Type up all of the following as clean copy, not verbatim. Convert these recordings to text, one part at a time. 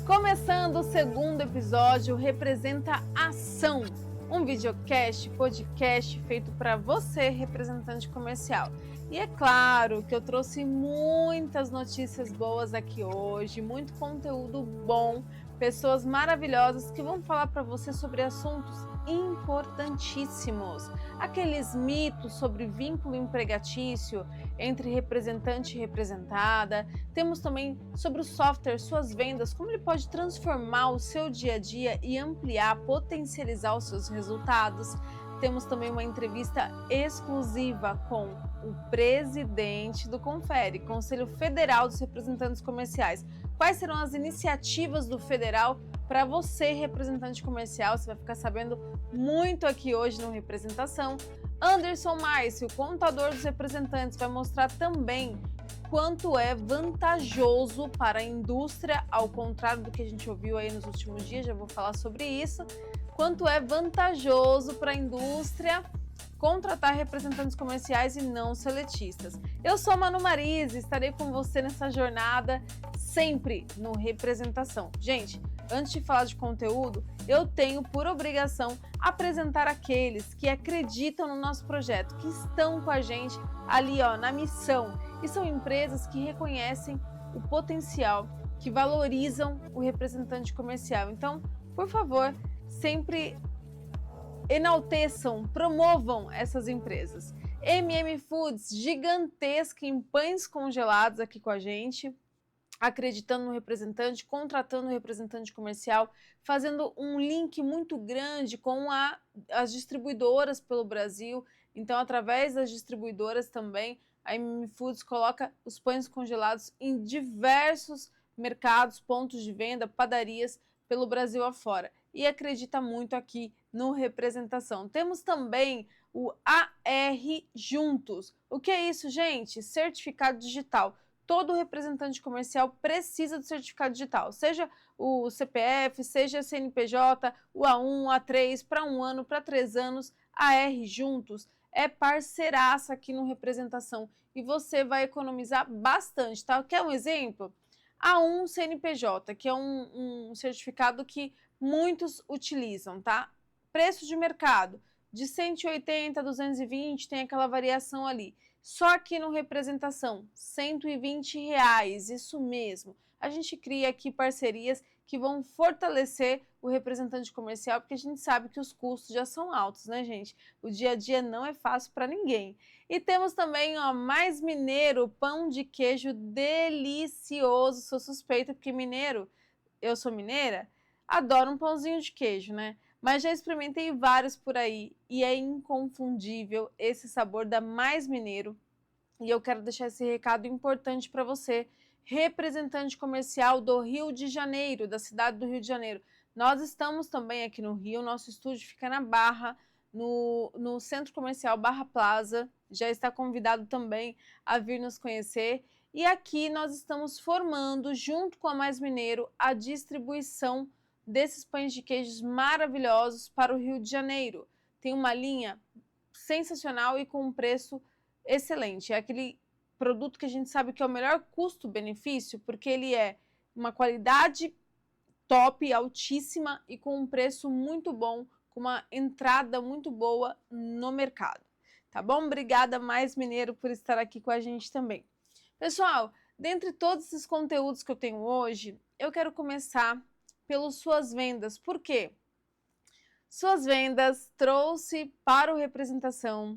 Começando o segundo episódio, Representa Ação, um videocast, podcast feito para você, representante comercial. E é claro que eu trouxe muitas notícias boas aqui hoje, muito conteúdo bom, pessoas maravilhosas que vão falar para você sobre assuntos importantíssimos. Aqueles mitos sobre vínculo empregatício entre representante e representada. Temos também sobre o software, suas vendas, como ele pode transformar o seu dia a dia e ampliar, potencializar os seus resultados. Temos também uma entrevista exclusiva com o presidente do Confere, Conselho Federal dos Representantes Comerciais. Quais serão as iniciativas do Federal para você, representante comercial? Você vai ficar sabendo muito aqui hoje no Representação. Anderson Márcio, contador dos representantes, vai mostrar também quanto é vantajoso para a indústria, ao contrário do que a gente ouviu aí nos últimos dias, já vou falar sobre isso, quanto é vantajoso para a indústria contratar representantes comerciais e não seletistas. Eu sou a Manu Marise, estarei com você nessa jornada sempre no Representação. Gente, antes de falar de conteúdo, eu tenho por obrigação apresentar aqueles que acreditam no nosso projeto, que estão com a gente ali na missão. E são empresas que reconhecem o potencial, que valorizam o representante comercial. Então, por favor, sempre enalteçam, promovam essas empresas. Foods, gigantesca em pães congelados aqui com a gente, acreditando no representante, contratando o representante comercial, fazendo um link muito grande com as distribuidoras pelo Brasil. Então, através das distribuidoras também, a Foods coloca os pães congelados em diversos mercados, pontos de venda, padarias pelo Brasil afora. E acredita muito aqui no Representação. Temos também o AR Juntos. O que é isso, gente? Certificado digital. Todo representante comercial precisa do certificado digital, seja o CPF, seja CNPJ, o A1, A3, para 1 ano, para 3 anos, AR Juntos é parceiraça aqui no Representação e você vai economizar bastante, tá? Quer um exemplo? A1 CNPJ, que é um certificado que muitos utilizam, tá? Preço de mercado, de 180 a 220, tem aquela variação ali. Só aqui no Representação, R$120, isso mesmo. A gente cria aqui parcerias que vão fortalecer o representante comercial, porque a gente sabe que os custos já são altos, né, gente? O dia a dia não é fácil para ninguém. E temos também, Mais Mineiro, pão de queijo delicioso. Sou suspeita, porque mineiro, eu sou mineira, adoro um pãozinho de queijo, né? Mas já experimentei vários por aí e é inconfundível esse sabor da Mais Mineiro. E eu quero deixar esse recado importante para você, representante comercial do Rio de Janeiro, da cidade do Rio de Janeiro. Nós estamos também aqui no Rio, nosso estúdio fica na Barra, no Centro Comercial Barra Plaza. Já está convidado também a vir nos conhecer. E aqui nós estamos formando, junto com a Mais Mineiro, a distribuição desses pães de queijos maravilhosos para o Rio de Janeiro. Tem uma linha sensacional e com um preço excelente. É aquele produto que a gente sabe que é o melhor custo-benefício, porque ele é uma qualidade top, altíssima e com um preço muito bom, com uma entrada muito boa no mercado. Tá bom? Obrigada, Mais Mineiro, por estar aqui com a gente também. Pessoal, dentre todos esses conteúdos que eu tenho hoje, eu quero começar pelas suas vendas. Por quê? Suas vendas trouxe para o Representação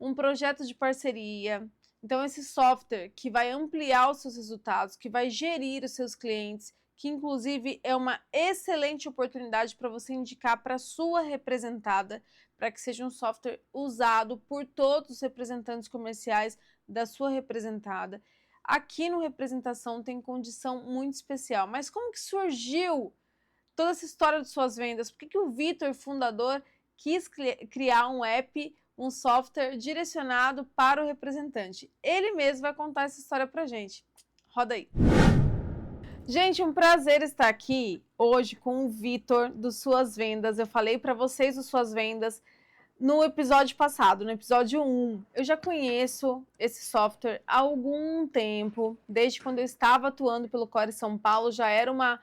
um projeto de parceria. Então, esse software que vai ampliar os seus resultados, que vai gerir os seus clientes, que inclusive é uma excelente oportunidade para você indicar para a sua representada, para que seja um software usado por todos os representantes comerciais da sua representada. Aqui no Representação tem condição muito especial. Mas como que surgiu toda essa história de suas vendas? Por que o Vitor, fundador, quis criar um app, um software direcionado para o representante? Ele mesmo vai contar essa história pra gente. Roda aí. Gente, um prazer estar aqui hoje com o Vitor do Suas Vendas. Eu falei para vocês do Suas Vendas no episódio passado, no episódio 1. Eu já conheço esse software há algum tempo, desde quando eu estava atuando pelo Core São Paulo, já era uma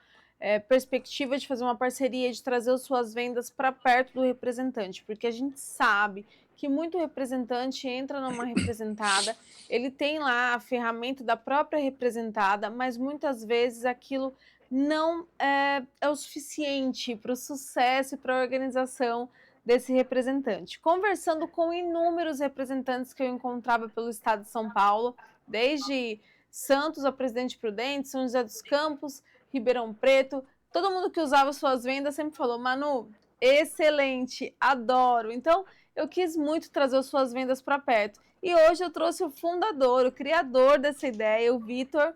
perspectiva de fazer uma parceria, de trazer as suas vendas para perto do representante, porque a gente sabe que muito representante entra numa representada, ele tem lá a ferramenta da própria representada, mas muitas vezes aquilo não é o suficiente para o sucesso e para a organização desse representante. Conversando com inúmeros representantes que eu encontrava pelo estado de São Paulo, desde Santos a Presidente Prudente, São José dos Campos, Ribeirão Preto, todo mundo que usava suas vendas sempre falou: Manu, excelente, adoro. Então, eu quis muito trazer as suas vendas para perto. E hoje eu trouxe o fundador, o criador dessa ideia, o Vitor,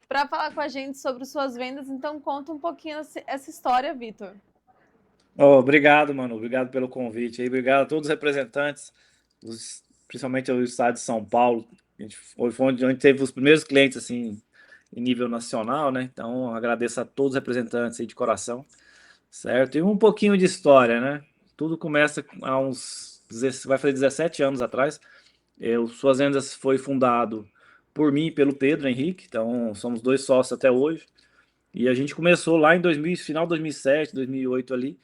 para falar com a gente sobre suas vendas. Então, conta um pouquinho essa história, Vitor. Obrigado, Manu. Obrigado pelo convite aí. Obrigado a todos os representantes, principalmente o estado de São Paulo. Foi onde teve os primeiros clientes assim, em nível nacional, né? Então, agradeço a todos os representantes aí de coração, certo? E um pouquinho de história, né? Tudo começa há vai fazer 17 anos atrás. Suas Vendas foi fundado por mim e pelo Pedro Henrique, então somos dois sócios até hoje. E a gente começou lá em final de 2007, 2008 ali,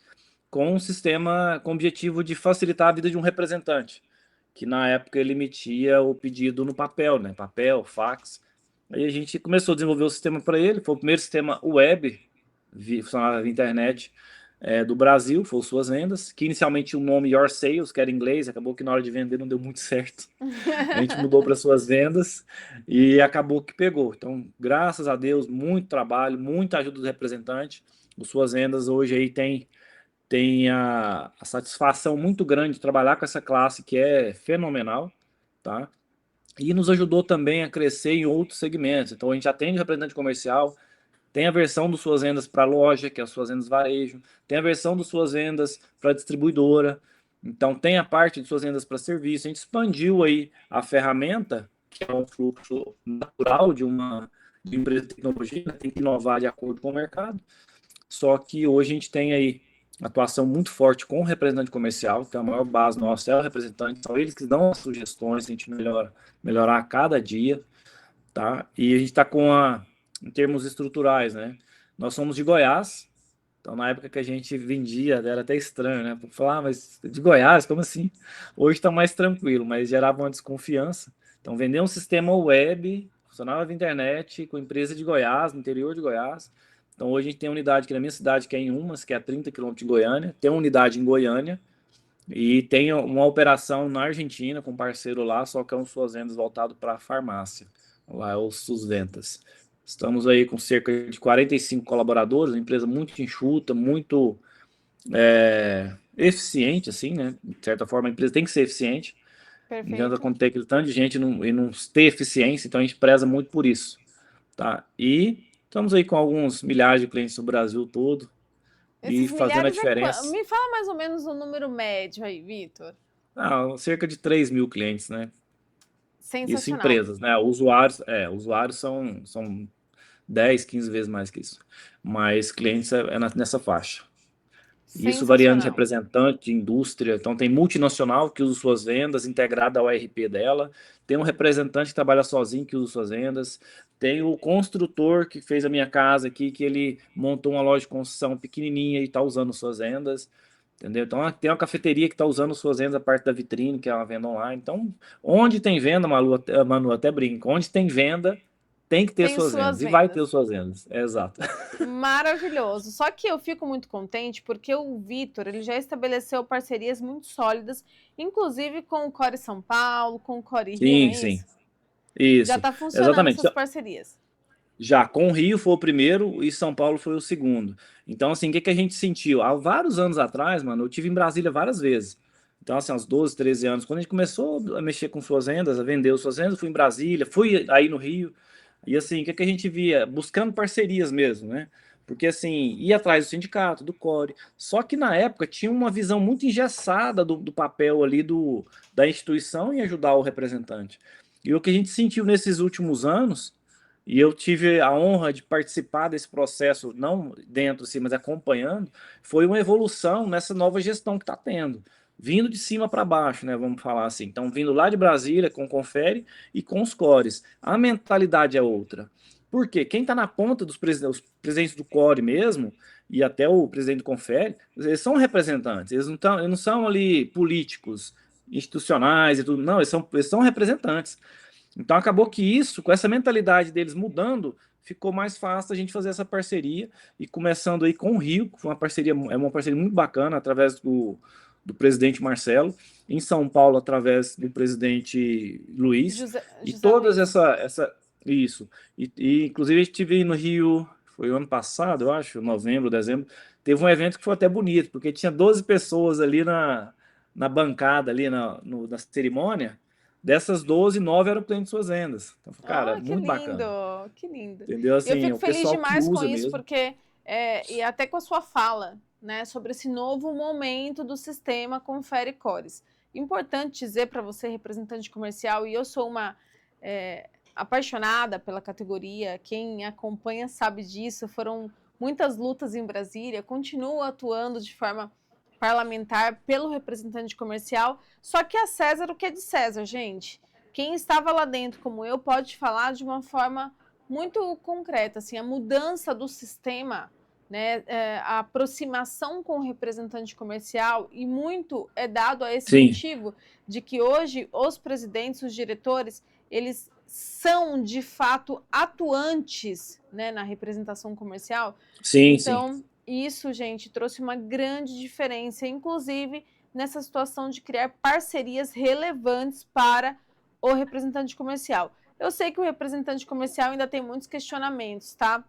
com um sistema com o objetivo de facilitar a vida de um representante, que na época ele emitia o pedido no papel, né? Papel, fax. Aí a gente começou a desenvolver o sistema para ele, foi o primeiro sistema web, funcionava via internet, do Brasil, foi Suas Vendas, que inicialmente tinha o nome Your Sales, que era em inglês, acabou que na hora de vender não deu muito certo. A gente mudou para Suas Vendas e acabou que pegou. Então, graças a Deus, muito trabalho, muita ajuda do representante. O Suas Vendas hoje aí tem a satisfação muito grande de trabalhar com essa classe que é fenomenal, tá? E nos ajudou também a crescer em outros segmentos. Então, a gente atende representante comercial, tem a versão dos Suas Vendas para loja, que é as Suas Vendas Varejo, tem a versão dos Suas Vendas para distribuidora, então tem a parte de Suas Vendas para serviço. A gente expandiu aí a ferramenta, que é um fluxo natural de empresa de tecnologia, né? Tem que inovar de acordo com o mercado. Só que hoje a gente tem aí atuação muito forte com o representante comercial, que é a maior base nossa, é o representante, são eles que dão as sugestões, a gente melhorar a cada dia, tá? E a gente está em termos estruturais, né? Nós somos de Goiás, então na época que a gente vendia, era até estranho, né? Falar, mas de Goiás, como assim? Hoje está mais tranquilo, mas gerava uma desconfiança. Então vender um sistema web, funcionava via internet, com empresa de Goiás, no interior de Goiás. Então hoje a gente tem uma unidade aqui na minha cidade, que é em Umas, que é a 30 quilômetros de Goiânia, tem uma unidade em Goiânia e tem uma operação na Argentina com um parceiro lá, só que é um Suas Vendas voltado para a farmácia. Lá é o Susventas. Estamos aí com cerca de 45 colaboradores, uma empresa muito enxuta, muito eficiente, assim, né? De certa forma, a empresa tem que ser eficiente. Não adianta Perfeito. quando ter aquele tanto de gente e não ter eficiência, então a gente preza muito por isso, tá? E estamos aí com alguns milhares de clientes no Brasil todo e Esses fazendo a milhares diferença. Me fala mais ou menos o número médio aí, Vitor. Cerca de 3 mil clientes, né? Isso Sensacional. empresas, né? Usuários são 10, 15 vezes mais que isso. Mas clientes nessa faixa. Isso variando de Sensacional. representante, de indústria. Então, tem multinacional que usa suas vendas integrada ao RP dela. Tem um representante que trabalha sozinho que usa suas vendas. Tem o construtor que fez a minha casa aqui, que ele montou uma loja de construção pequenininha e está usando suas vendas. Entendeu? Então, tem uma cafeteria que está usando suas vendas a parte da vitrine, que é uma venda online. Então, onde tem venda, Manu até brinca, onde tem venda, tem que ter Tenho suas vendas. suas E vai ter vendas. suas vendas. Exato. Maravilhoso. Só que eu fico muito contente porque o Vitor, ele já estabeleceu parcerias muito sólidas, inclusive com o Core São Paulo, com o Core Rio, não Sim, é sim. isso? Já Isso. está funcionando Exatamente. essas parcerias. Já com o Rio foi o primeiro e São Paulo foi o segundo. Então, assim, o que a gente sentiu? Há vários anos atrás, mano, eu tive em Brasília várias vezes. Então, assim, uns 12, 13 anos, quando a gente começou a mexer com suas vendas, a vender suas vendas, fui em Brasília, fui aí no Rio. E assim, o que a gente via? Buscando parcerias mesmo, né? Porque assim, ia atrás do sindicato, do CORE. Só que na época tinha uma visão muito engessada do papel ali da instituição em ajudar o representante. E o que a gente sentiu nesses últimos anos, e eu tive a honra de participar desse processo, não dentro, assim, mas acompanhando, foi uma evolução nessa nova gestão que está tendo. Vindo de cima para baixo, né? Vamos falar assim. Então, vindo lá de Brasília com o Confere e com os cores. A mentalidade é outra. Por quê? Quem está na ponta dos os presidentes do CORE mesmo, e até o presidente do Confere, eles são representantes, eles não são ali políticos, institucionais e tudo, não, eles são representantes. Então acabou que isso, com essa mentalidade deles mudando, ficou mais fácil a gente fazer essa parceria e começando aí com o Rio, que foi uma parceria muito bacana, através do presidente Marcelo, em São Paulo, através do presidente Luiz, e José todas Luiz. isso. E inclusive a gente estive no Rio, foi o ano passado, eu acho, novembro, dezembro, teve um evento que foi até bonito, porque tinha 12 pessoas ali na bancada, ali na cerimônia. Dessas 12, 9 eram clientes de suas vendas. Então, cara, Oh, que muito lindo, bacana. que lindo. Entendeu? E eu Assim, fico o feliz pessoal que demais com usa isso, mesmo. porque, e até com a sua fala, né, sobre esse novo momento do sistema Confere Cores. Importante dizer para você, representante comercial, e eu sou uma apaixonada pela categoria, quem acompanha sabe disso, foram muitas lutas em Brasília, continuo atuando de forma parlamentar pelo representante comercial, só que a César o que é de César, gente. Quem estava lá dentro, como eu, pode falar de uma forma muito concreta, assim, a mudança do sistema, né, a aproximação com o representante comercial, e muito é dado a esse Sim, motivo de que hoje os presidentes, os diretores, eles são de fato atuantes, né, na representação comercial. sim, sim. Então, isso, gente, trouxe uma grande diferença, inclusive nessa situação de criar parcerias relevantes para o representante comercial. Eu sei que o representante comercial ainda tem muitos questionamentos, tá?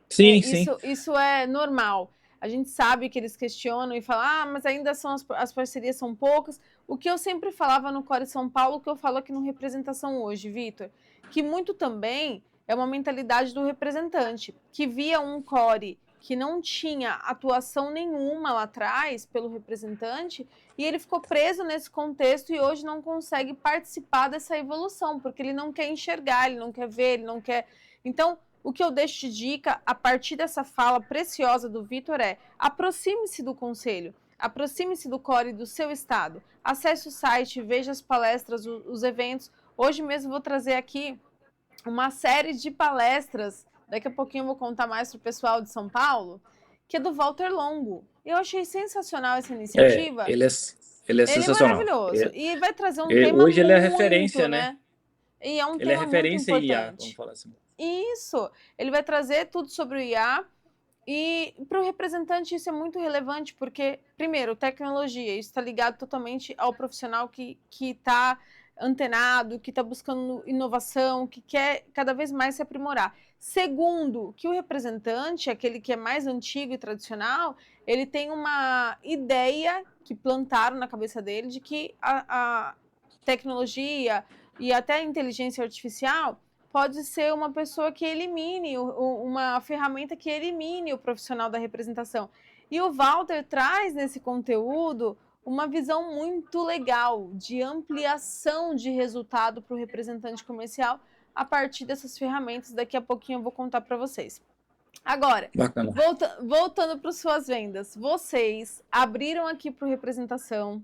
Sim, sim. Isso é normal. A gente sabe que eles questionam e falam, mas ainda são as parcerias são poucas. O que eu sempre falava no Core São Paulo, o que eu falo aqui no Representação hoje, Vitor, que muito também é uma mentalidade do representante, que via um Core que não tinha atuação nenhuma lá atrás pelo representante, e ele ficou preso nesse contexto e hoje não consegue participar dessa evolução, porque ele não quer enxergar, ele não quer ver, ele não quer... Então, o que eu deixo de dica, a partir dessa fala preciosa do Vitor, é aproxime-se do conselho, aproxime-se do core do seu estado, acesse o site, veja as palestras, os eventos. Hoje mesmo vou trazer aqui uma série de palestras, daqui a pouquinho eu vou contar mais para o pessoal de São Paulo, que é do Walter Longo. Eu achei sensacional essa É, iniciativa. ele é Ele é sensacional. maravilhoso e vai trazer um tema Hoje ele é muito, referência, né? né? E é um Ele é tema muito referência em IA, vamos importante. falar assim. Isso, ele vai trazer tudo sobre o IA, e para o representante isso é muito relevante, porque, primeiro, tecnologia, isso está ligado totalmente ao profissional que está antenado, que está buscando inovação, que quer cada vez mais se aprimorar. Segundo, que o representante, aquele que é mais antigo e tradicional, ele tem uma ideia que plantaram na cabeça dele de que a tecnologia e até a inteligência artificial pode ser uma pessoa que elimine, uma ferramenta que elimine o profissional da representação. E o Walter traz nesse conteúdo uma visão muito legal de ampliação de resultado para o representante comercial a partir dessas ferramentas. Daqui a pouquinho eu vou contar para vocês. Agora, Bacana. voltando para suas vendas, vocês abriram aqui para o Representação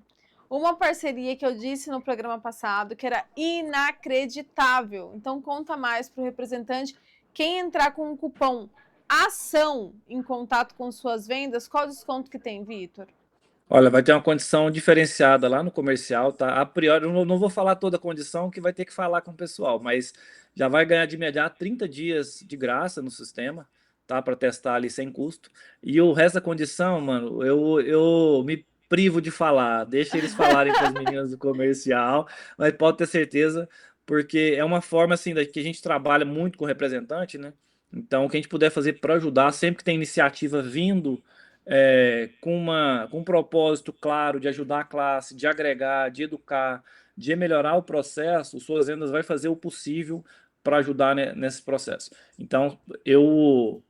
uma parceria que eu disse no programa passado que era inacreditável. Então conta mais para o representante. Quem entrar com o cupom ACção em contato com suas vendas, qual o desconto que tem, Vitor? Olha, vai ter uma condição diferenciada lá no comercial, tá? A priori, eu não vou falar toda a condição, que vai ter que falar com o pessoal, mas já vai ganhar de imediato 30 dias de graça no sistema, tá? Para testar ali sem custo. E o resto da condição, mano, eu me privo de falar, deixa eles falarem com as meninas do comercial, mas pode ter certeza, porque é uma forma assim que a gente trabalha muito com representante, né? Então, o que a gente puder fazer para ajudar, sempre que tem iniciativa vindo com um propósito claro de ajudar a classe, de agregar, de educar, de melhorar o processo, o Suas Vendas vai fazer o possível para ajudar nesse processo. Então, eu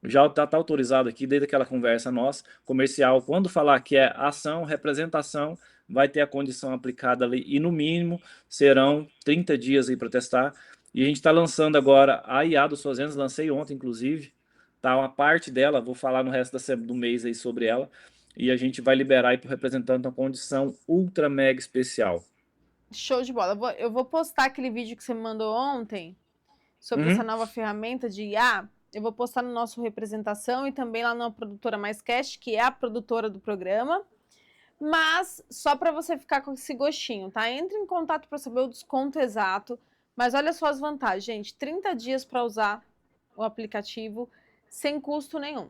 já está autorizado aqui, desde aquela conversa nossa, comercial, quando falar que é ação, representação, vai ter a condição aplicada ali, e no mínimo serão 30 dias aí para testar. E a gente está lançando agora a IA do Suas Vendas, lancei ontem, inclusive, tá? Uma parte dela, vou falar no resto do mês aí sobre ela, e a gente vai liberar aí para o representante uma condição ultra mega especial. Show de bola. Eu vou postar aquele vídeo que você me mandou ontem sobre essa nova ferramenta de IA, eu vou postar no nosso Representação e também lá na Produtora Mais Cash, que é a produtora do programa. Mas só para você ficar com esse gostinho, tá? Entre em contato para saber o desconto exato. Mas olha só as vantagens, gente. 30 dias para usar o aplicativo sem custo nenhum.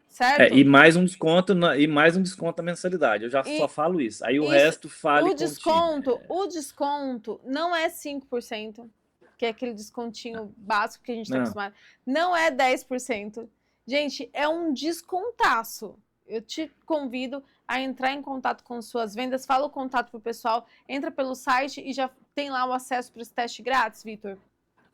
Certo? E mais um desconto na mensalidade. Eu já só falo isso. Aí o resto fale contigo. O desconto não é 5%, que é aquele descontinho básico que a gente está acostumado. Não é 10%. Gente, é um descontaço. Eu te convido a entrar em contato com suas vendas. Fala o contato pro pessoal. Entra pelo site e já tem lá o acesso para esse teste grátis, Vitor.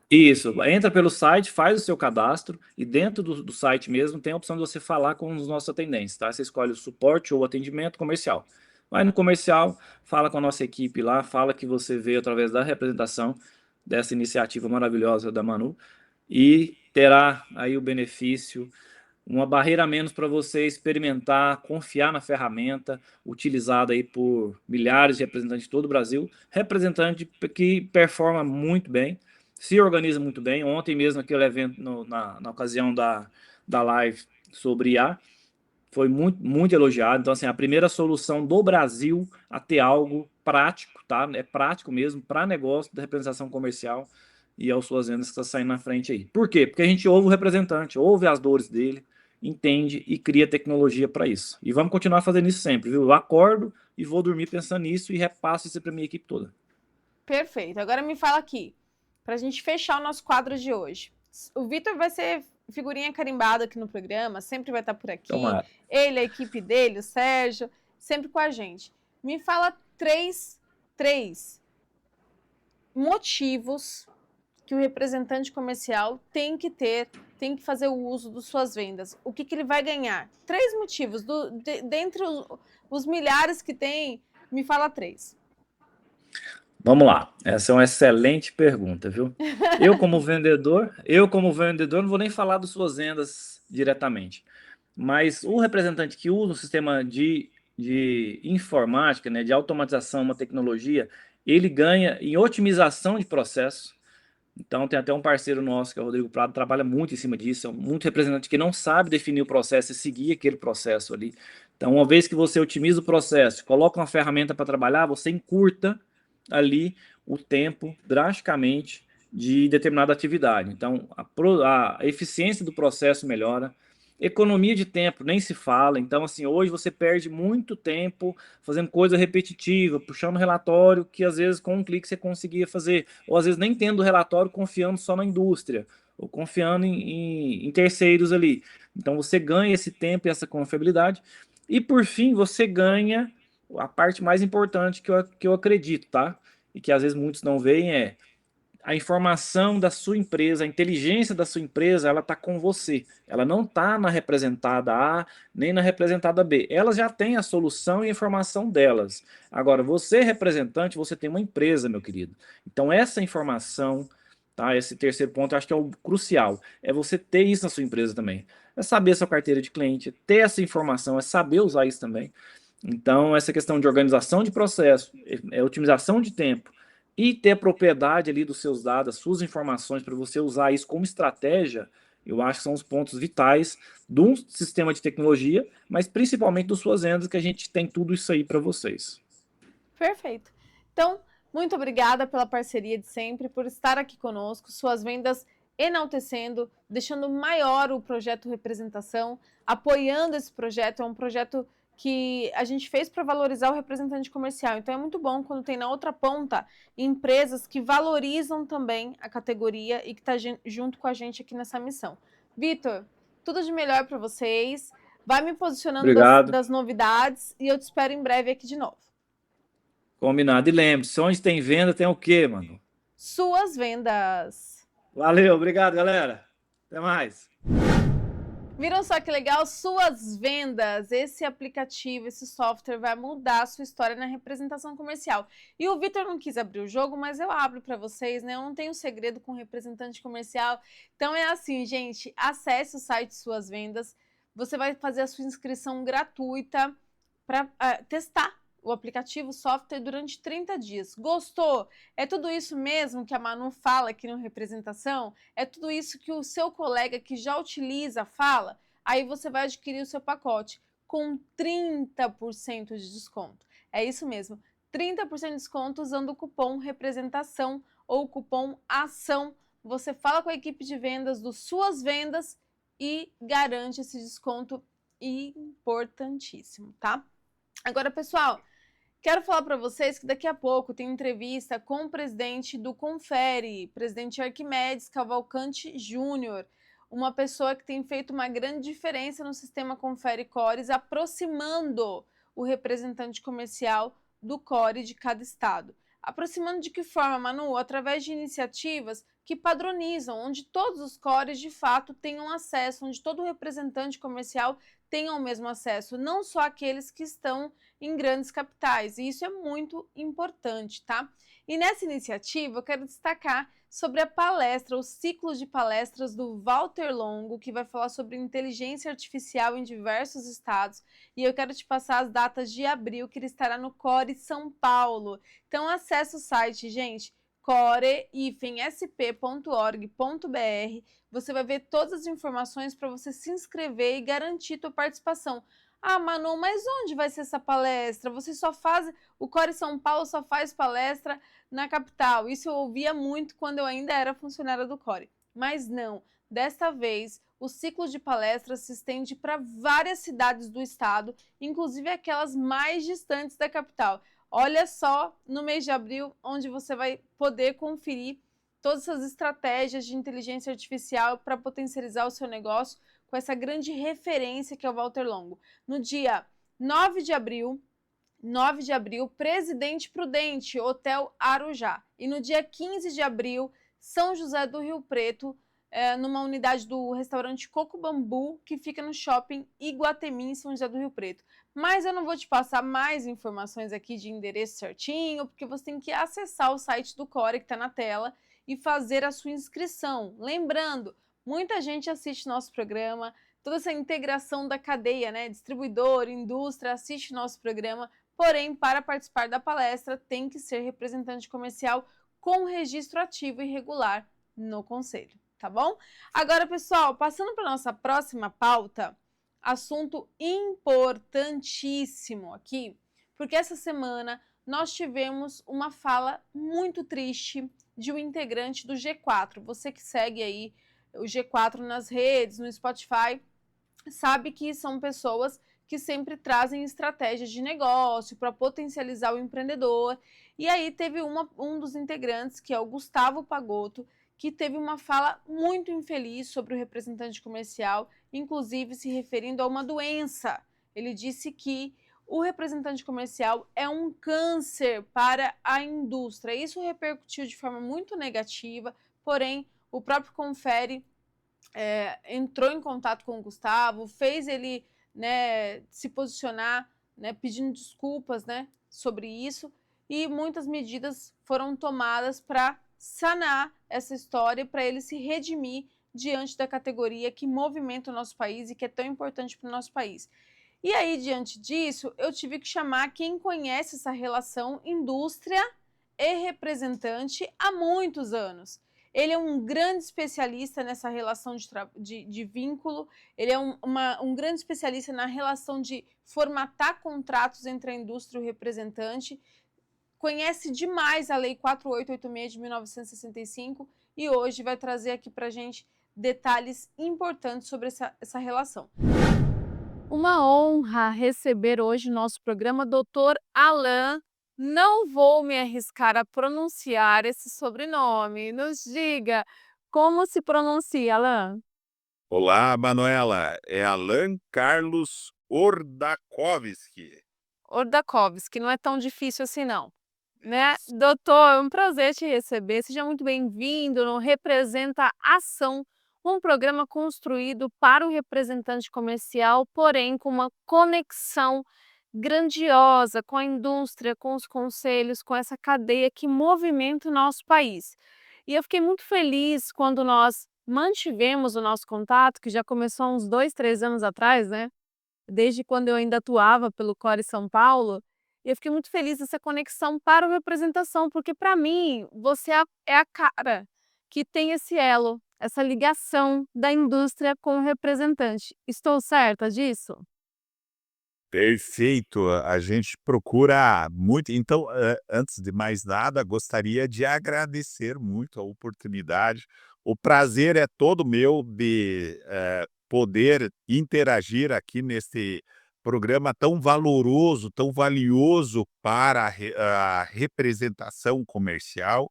Isso, entra pelo site, faz o seu cadastro e dentro do site mesmo tem a opção de você falar com os nossos atendentes, tá? Você escolhe o suporte ou atendimento comercial. Vai no comercial, fala com a nossa equipe lá, fala que você veio através da representação dessa iniciativa maravilhosa da Manu e terá aí o benefício, uma barreira a menos para você experimentar, confiar na ferramenta, utilizada aí por milhares de representantes de todo o Brasil, representante que performa muito bem, se organiza muito bem. Ontem mesmo, aquele evento, na ocasião da live sobre IA, foi muito elogiado. Então, assim, a primeira solução do Brasil a ter algo prático, tá? É prático mesmo, para negócio da representação comercial e aos suas vendas que está saindo na frente aí. Por quê? Porque a gente ouve o representante, ouve as dores dele, entende e cria tecnologia para isso. E vamos continuar fazendo isso sempre, viu? Eu acordo e vou dormir pensando nisso e repasso isso para minha equipe toda. Perfeito. Agora me fala aqui, para a gente fechar o nosso quadro de hoje. O Vitor vai ser figurinha carimbada aqui no programa, sempre vai estar por aqui. Tomara. Ele, a equipe dele, o Sérgio, sempre com a gente. Me fala três motivos que o representante comercial tem que ter, tem que fazer o uso das suas vendas. O que ele vai ganhar? 3 motivos. Dentre os milhares que tem, me fala 3. Vamos lá, essa é uma excelente pergunta, viu? Eu como vendedor, não vou nem falar das suas vendas diretamente, mas o representante que usa um sistema de informática, né, de automatização, uma tecnologia, ele ganha em otimização de processo. Então tem até um parceiro nosso, que é o Rodrigo Prado, trabalha muito em cima disso, é muito representante que não sabe definir o processo e seguir aquele processo ali. Então, uma vez que você otimiza o processo, coloca uma ferramenta para trabalhar, você encurta ali o tempo drasticamente de determinada atividade. Então, a eficiência do processo melhora, economia de tempo nem se fala. Então, assim, hoje você perde muito tempo fazendo coisa repetitiva, puxando relatório que às vezes com um clique você conseguia fazer, ou às vezes nem tendo o relatório, confiando só na indústria, ou confiando em terceiros ali. Então, você ganha esse tempo e essa confiabilidade. E, por fim, você ganha a parte mais importante que eu acredito, tá? E que às vezes muitos não veem é a informação da sua empresa, a inteligência da sua empresa, ela está com você. Ela não está na representada A, nem na representada B. Elas já têm a solução e a informação delas. Agora, você, representante, você tem uma empresa, meu querido. Então, essa informação, tá? Esse terceiro ponto, eu acho que é o crucial. É você ter isso na sua empresa também. É saber a sua carteira de cliente, ter essa informação, é saber usar isso também. Então, essa questão de organização de processo, otimização de tempo e ter a propriedade ali dos seus dados, suas informações, para você usar isso como estratégia, eu acho que são os pontos vitais de um sistema de tecnologia, mas principalmente das suas vendas, que a gente tem tudo isso aí para vocês. Perfeito. Então, muito obrigada pela parceria de sempre, por estar aqui conosco, suas vendas enaltecendo, deixando maior o projeto Representação, apoiando esse projeto. É um projeto que a gente fez para valorizar o representante comercial. Então é muito bom quando tem na outra ponta empresas que valorizam também a categoria e que está junto com a gente aqui nessa missão. Vitor, tudo de melhor para vocês. Vai me posicionando das novidades e eu te espero em breve aqui de novo. Combinado. E lembre-se, onde tem venda tem o quê, mano? Suas vendas. Valeu, obrigado, galera. Até mais. Viram só que legal? Suas vendas. Esse aplicativo, esse software vai mudar a sua história na representação comercial. E o Vitor não quis abrir o jogo, mas eu abro para vocês, né? Eu não tenho segredo com representante comercial. Então é assim, gente, acesse o site Suas Vendas. Você vai fazer a sua inscrição gratuita para testar o aplicativo, o software, durante 30 dias. Gostou? É tudo isso mesmo que a Manu fala aqui no Representação? É tudo isso que o seu colega que já utiliza fala? Aí você vai adquirir o seu pacote com 30% de desconto. É isso mesmo, 30% de desconto usando o cupom representação ou o cupom ação. Você fala com a equipe de vendas do Suas Vendas e garante esse desconto importantíssimo, tá? Agora, pessoal, quero falar para vocês que daqui a pouco tem entrevista com o presidente do Confere, presidente Arquimedes Cavalcante Júnior, uma pessoa que tem feito uma grande diferença no sistema Confere Cores, aproximando o representante comercial do Core de cada estado. Aproximando de que forma, Manu? Através de iniciativas que padronizam, onde todos os cores de fato tenham acesso, onde todo representante comercial tenha o mesmo acesso, não só aqueles que estão em grandes capitais, e isso é muito importante, tá? E nessa iniciativa eu quero destacar sobre a palestra, o ciclo de palestras do Walter Longo, que vai falar sobre inteligência artificial em diversos estados, e eu quero te passar as datas de abril, que ele estará no Core São Paulo. Então acesse o site, gente, core-sp.org.br. Você vai ver todas as informações para você se inscrever e garantir sua participação. Ah, Manu, mas onde vai ser essa palestra? Você só faz... O Core São Paulo só faz palestra na capital. Isso eu ouvia muito quando eu ainda era funcionária do Core. Mas não, desta vez o ciclo de palestras se estende para várias cidades do estado, inclusive aquelas mais distantes da capital. Olha só no mês de abril, onde você vai poder conferir todas essas estratégias de inteligência artificial para potencializar o seu negócio com essa grande referência que é o Walter Longo. No dia 9 de abril, Presidente Prudente, Hotel Arujá. E no dia 15 de abril, São José do Rio Preto, numa unidade do restaurante Coco Bambu, que fica no shopping Iguatemi, em São José do Rio Preto. Mas eu não vou te passar mais informações aqui de endereço certinho, porque você tem que acessar o site do Core, que está na tela, e fazer a sua inscrição. Lembrando, muita gente assiste nosso programa, toda essa integração da cadeia, né? Distribuidor, indústria, assiste nosso programa, porém, para participar da palestra, tem que ser representante comercial com registro ativo e regular no Conselho, tá bom? Agora, pessoal, passando para a nossa próxima pauta, assunto importantíssimo aqui, porque essa semana nós tivemos uma fala muito triste de um integrante do G4. Você que segue aí o G4 nas redes, no Spotify, sabe que são pessoas que sempre trazem estratégias de negócio para potencializar o empreendedor. E aí teve um dos integrantes, que é o Gustavo Pagotto, que teve uma fala muito infeliz sobre o representante comercial, inclusive se referindo a uma doença. Ele disse que o representante comercial é um câncer para a indústria. Isso repercutiu de forma muito negativa, porém, o próprio Confere entrou em contato com o Gustavo, fez ele, né, se posicionar, né, pedindo desculpas, né, sobre isso, e muitas medidas foram tomadas para sanar essa história, para ele se redimir diante da categoria que movimenta o nosso país e que é tão importante para o nosso país. E aí, diante disso, eu tive que chamar quem conhece essa relação indústria e representante há muitos anos. Ele é um grande especialista nessa relação de vínculo, ele é um grande especialista na relação de formatar contratos entre a indústria e o representante, conhece demais a Lei 4886 de 1965 e hoje vai trazer aqui para a gente detalhes importantes sobre essa relação. Uma honra receber hoje no nosso programa Dr. Alain. Não vou me arriscar a pronunciar esse sobrenome. Nos diga como se pronuncia, Alain. Olá, Manuela. É Alan Carlos Ordakovski. Ordakovski, não é tão difícil assim não, né? Doutor, é um prazer te receber. Seja muito bem-vindo no Representa Ação, um programa construído para o representante comercial, porém com uma conexão grandiosa com a indústria, com os conselhos, com essa cadeia que movimenta o nosso país. E eu fiquei muito feliz quando nós mantivemos o nosso contato, que já começou há uns 2, 3 anos atrás, né? Desde quando eu ainda atuava pelo Core São Paulo, E eu fiquei muito feliz dessa conexão para o representação, porque para mim você é a cara que tem esse elo, essa ligação da indústria com o representante. Estou certa disso? Perfeito, a gente procura muito. Então, antes de mais nada, gostaria de agradecer muito a oportunidade. O prazer é todo meu de poder interagir aqui nesse programa tão valoroso, tão valioso para a representação comercial.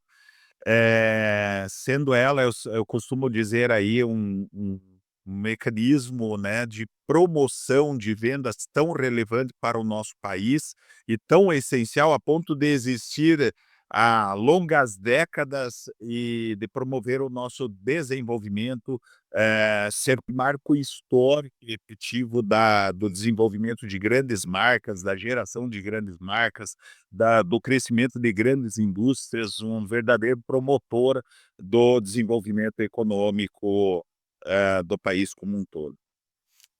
Sendo ela, eu costumo dizer aí, um mecanismo, né, de promoção de vendas tão relevante para o nosso país e tão essencial a ponto de existir há longas décadas e de promover o nosso desenvolvimento, ser marco histórico e efetivo do desenvolvimento de grandes marcas, da geração de grandes marcas, do crescimento de grandes indústrias, um verdadeiro promotor do desenvolvimento econômico, do país como um todo.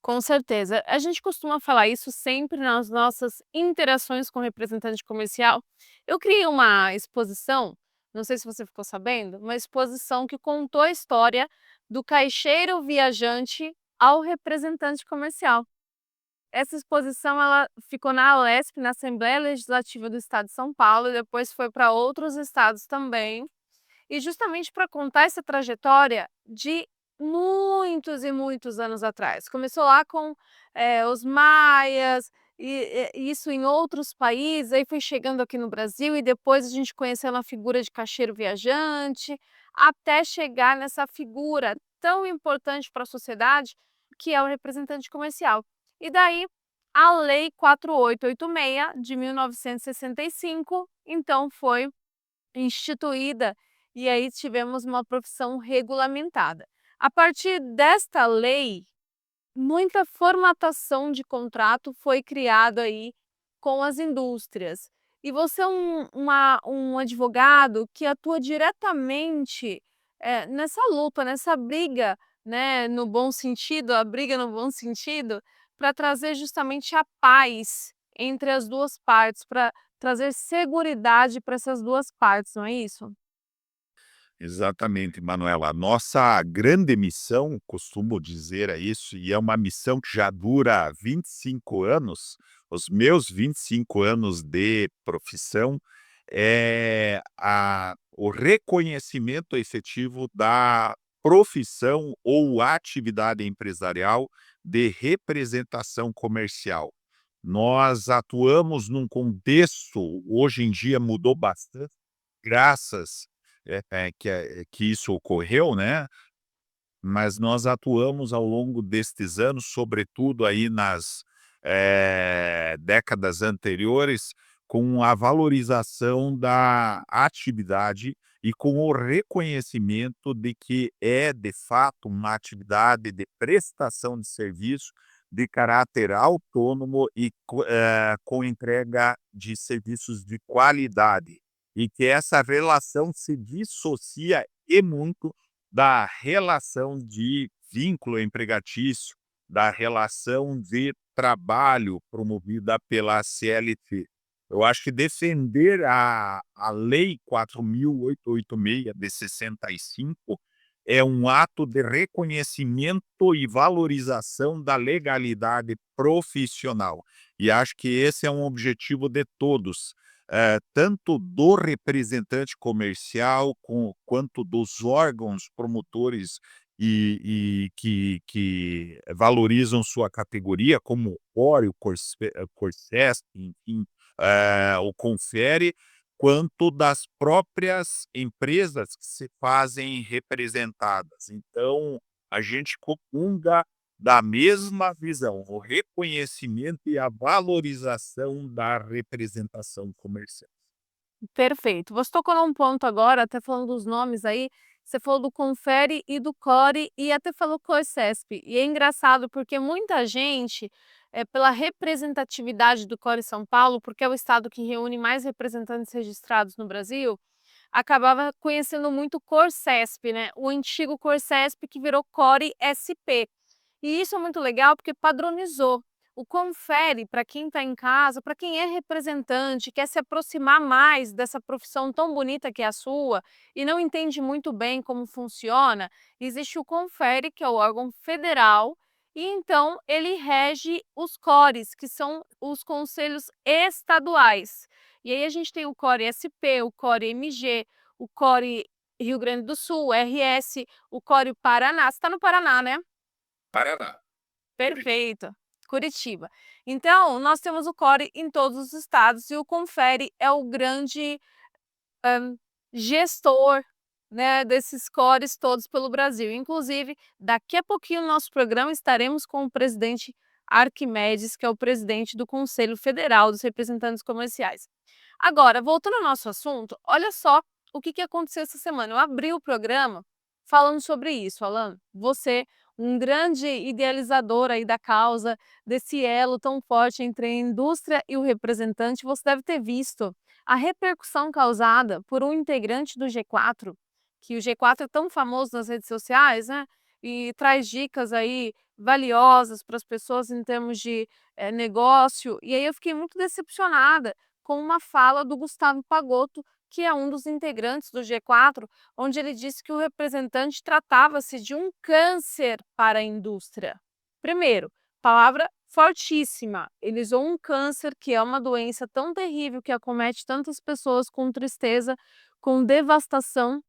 Com certeza. A gente costuma falar isso sempre nas nossas interações com o representante comercial. Eu criei uma exposição, não sei se você ficou sabendo, uma exposição que contou a história do caixeiro viajante ao representante comercial. Essa exposição ela ficou na Alesp, na Assembleia Legislativa do Estado de São Paulo, e depois foi para outros estados também. E justamente para contar essa trajetória de muitos e muitos anos atrás. Começou lá com os maias, e isso em outros países, aí foi chegando aqui no Brasil e depois a gente conhecendo a figura de caixeiro viajante, até chegar nessa figura tão importante para a sociedade, que é o representante comercial. E daí a Lei 4886 de 1965, então foi instituída, e aí tivemos uma profissão regulamentada. A partir desta lei, muita formatação de contrato foi criada aí com as indústrias. E você é um advogado que atua diretamente nessa luta, nessa briga, né, no bom sentido, a briga no bom sentido, para trazer justamente a paz entre as duas partes, para trazer seguridade para essas duas partes, não é isso? Exatamente, Manuela. A nossa grande missão, costumo dizer é isso, e é uma missão que já dura 25 anos, os meus 25 anos de profissão, é o reconhecimento efetivo da profissão ou atividade empresarial de representação comercial. Nós atuamos num contexto, hoje em dia mudou bastante, graças que isso ocorreu, né, mas nós atuamos ao longo destes anos, sobretudo aí nas, décadas anteriores, com a valorização da atividade e com o reconhecimento de que é, de fato, uma atividade de prestação de serviço de caráter autônomo e com entrega de serviços de qualidade, e que essa relação se dissocia e muito da relação de vínculo empregatício, da relação de trabalho promovida pela CLT. Eu acho que defender a Lei 4.886 de 65 é um ato de reconhecimento e valorização da legalidade profissional. E acho que esse é um objetivo de todos, tanto do representante comercial quanto dos órgãos promotores e que valorizam sua categoria, como o COR, o Corsesp, enfim, o Confere, quanto das próprias empresas que se fazem representadas. Então, a gente comunga da mesma visão, o reconhecimento e a valorização da representação comercial. Perfeito. Você tocou num ponto agora, até falando dos nomes aí, você falou do Confere e do Core e até falou Corsesp. E é engraçado porque muita gente, pela representatividade do Core São Paulo, porque é o estado que reúne mais representantes registrados no Brasil, acabava conhecendo muito o Corsesp, né? O antigo Corsesp que virou Core SP. E isso é muito legal porque padronizou. o Confere, para quem está em casa, para quem é representante, quer se aproximar mais dessa profissão tão bonita que é a sua e não entende muito bem como funciona, existe o Confere, que é o órgão federal, e então ele rege os CORES, que são os conselhos estaduais. E aí a gente tem o CORE SP, o CORE MG, o CORE Rio Grande do Sul, RS, o CORE Paraná. Você está no Paraná, né? Paraná. Perfeito. Curitiba. Então, nós temos o CORE em todos os estados e o Confere é o grande gestor, né, desses cores todos pelo Brasil. Inclusive, daqui a pouquinho no nosso programa estaremos com o presidente Arquimedes, que é o presidente do Conselho Federal dos Representantes Comerciais. Agora, voltando ao nosso assunto, olha só o que aconteceu essa semana. Eu abri o programa falando sobre isso, Alan. Você, um grande idealizador aí da causa, desse elo tão forte entre a indústria e o representante, você deve ter visto a repercussão causada por um integrante do G4, que o G4 é tão famoso nas redes sociais, né? E traz dicas aí valiosas para as pessoas em termos de negócio. E aí eu fiquei muito decepcionada com uma fala do Gustavo Pagotto, que é um dos integrantes do G4, onde ele disse que o representante tratava-se de um câncer para a indústria. Primeiro, palavra fortíssima. Ele usou um câncer, que é uma doença tão terrível que acomete tantas pessoas com tristeza, com devastação,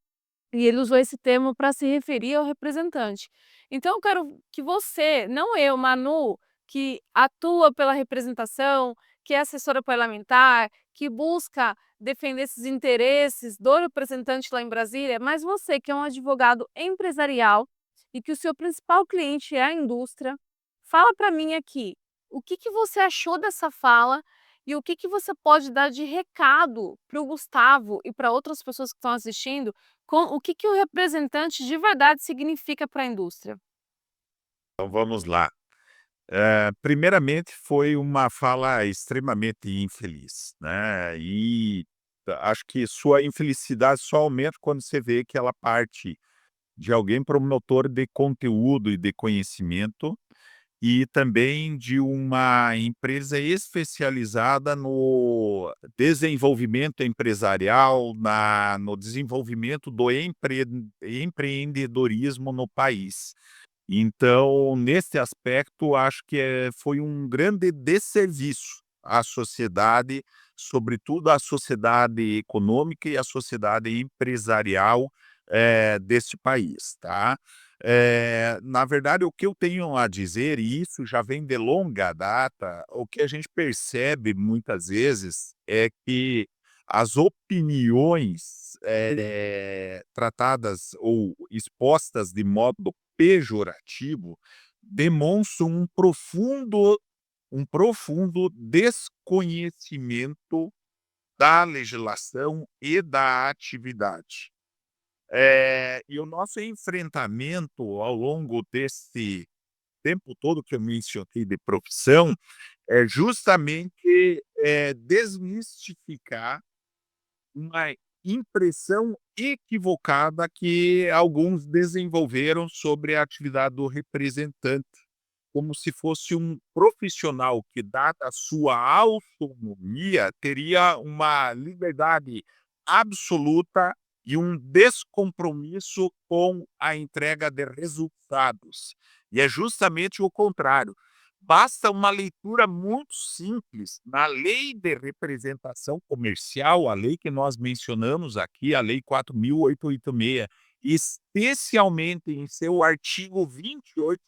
e ele usou esse termo para se referir ao representante. Então, eu quero que você, não eu, Manu, que atua pela representação, que é assessora parlamentar, que busca defender esses interesses do representante lá em Brasília, mas você, que é um advogado empresarial e que o seu principal cliente é a indústria, fala para mim aqui, o que você achou dessa fala e o que você pode dar de recado para o Gustavo e para outras pessoas que estão assistindo com o que o representante de verdade significa para a indústria? Então vamos lá. Primeiramente, foi uma fala extremamente infeliz, né? E acho que sua infelicidade só aumenta quando você vê que ela parte de alguém promotor de conteúdo e de conhecimento, e também de uma empresa especializada no desenvolvimento empresarial, no desenvolvimento do empreendedorismo no país. Então, nesse aspecto, acho que foi um grande desserviço à sociedade, sobretudo à sociedade econômica e à sociedade empresarial deste país, tá? Na verdade, o que eu tenho a dizer, e isso já vem de longa data, o que a gente percebe muitas vezes é que as opiniões tratadas ou expostas de modo pejorativo demonstram um profundo desconhecimento da legislação e da atividade. E o nosso enfrentamento ao longo desse tempo todo que eu mencionei de profissão é justamente desmistificar uma impressão equivocada que alguns desenvolveram sobre a atividade do representante, como se fosse um profissional que, dada a sua autonomia, teria uma liberdade absoluta e um descompromisso com a entrega de resultados. E é justamente o contrário. Basta uma leitura muito simples na Lei de Representação Comercial, a lei que nós mencionamos aqui, a Lei 4.886, especialmente em seu artigo 28,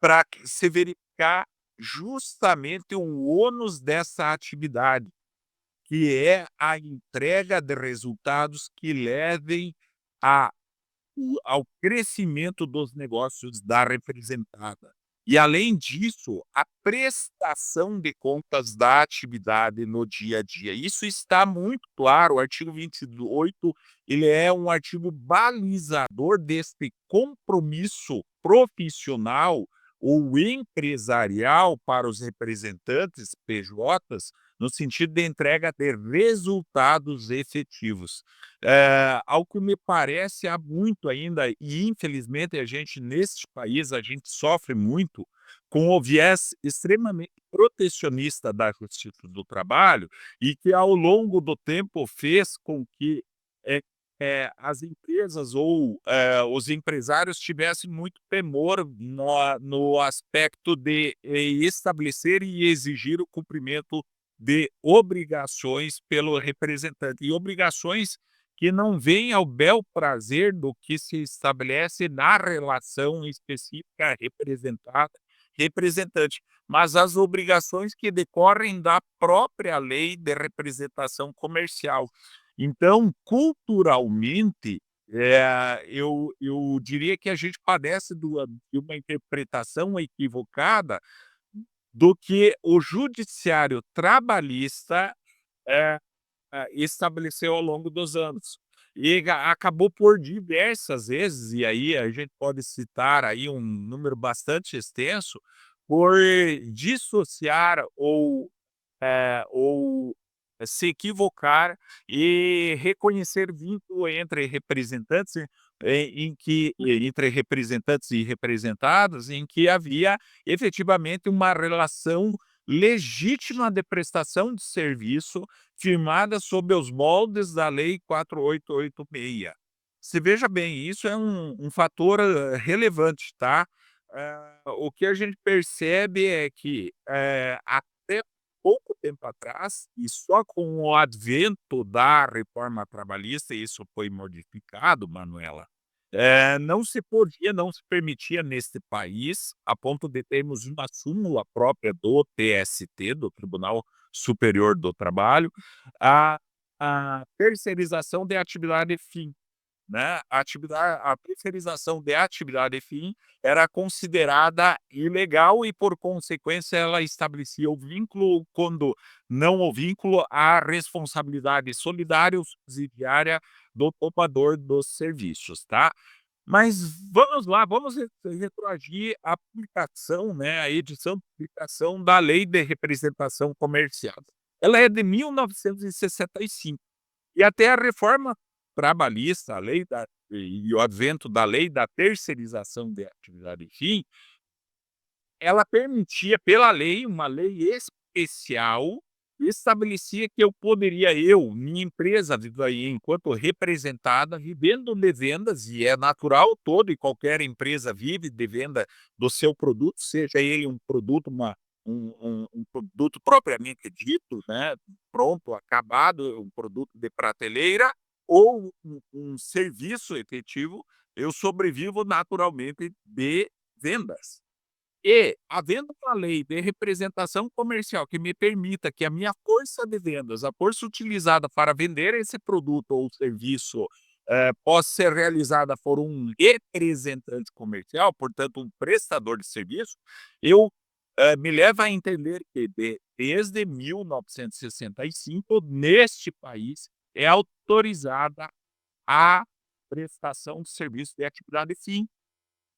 para se verificar justamente o ônus dessa atividade, que é a entrega de resultados que levem a ao crescimento dos negócios da representada. E, além disso, a prestação de contas da atividade no dia a dia. Isso está muito claro, o artigo 28, ele é um artigo balizador desse compromisso profissional ou empresarial para os representantes PJs, no sentido de entrega de resultados efetivos. Ao que me parece, há muito ainda, e infelizmente a gente, neste país, a gente sofre muito com o viés extremamente protecionista da Justiça do Trabalho e que, ao longo do tempo, fez com que eh as empresas ou os empresários tivessem muito temor no aspecto de estabelecer e exigir o cumprimento de obrigações pelo representante, e obrigações que não vêm ao bel prazer do que se estabelece na relação específica representante, mas as obrigações que decorrem da própria lei de representação comercial. Então, culturalmente, eu diria que a gente padece de uma interpretação equivocada do que o judiciário trabalhista eh, estabeleceu ao longo dos anos. E acabou por diversas vezes, e aí a gente pode citar aí um número bastante extenso, por dissociar ou se equivocar e reconhecer vínculo entre representantes, entre representantes e representados, em que havia efetivamente uma relação legítima de prestação de serviço firmada sob os moldes da Lei 4886. Você veja bem, isso é um fator relevante, tá? O que a gente percebe é que até pouco tempo atrás, e só com o advento da reforma trabalhista, isso foi modificado, Manuela, não se permitia neste país, a ponto de termos uma súmula própria do TST, do Tribunal Superior do Trabalho, a, a terceirização de atividade fim, né? A terceirização de atividade fim era considerada ilegal e, por consequência, ela estabelecia o vínculo, quando não o vínculo, a responsabilidade solidária ou subsidiária do tomador dos serviços, tá? Mas vamos lá, vamos retroagir a aplicação, né, a edição de aplicação da Lei de Representação Comercial. Ela é de 1965. E até a reforma trabalhista, a lei e o advento da lei da terceirização de atividade fim, ela permitia, pela lei, uma lei especial, estabelecia que minha empresa, aí, enquanto representada, vivendo de vendas, e é natural, toda e qualquer empresa vive de venda do seu produto, seja ele um produto, um produto propriamente dito, né, pronto, acabado, um produto de prateleira, ou um serviço efetivo, eu sobrevivo naturalmente de vendas. E, havendo uma lei de representação comercial que me permita que a minha força de vendas, a força utilizada para vender esse produto ou serviço, possa ser realizada por um representante comercial, portanto, um prestador de serviço, eu me leva a entender que desde 1965, neste país, é autorizada a prestação de serviço de atividade fim,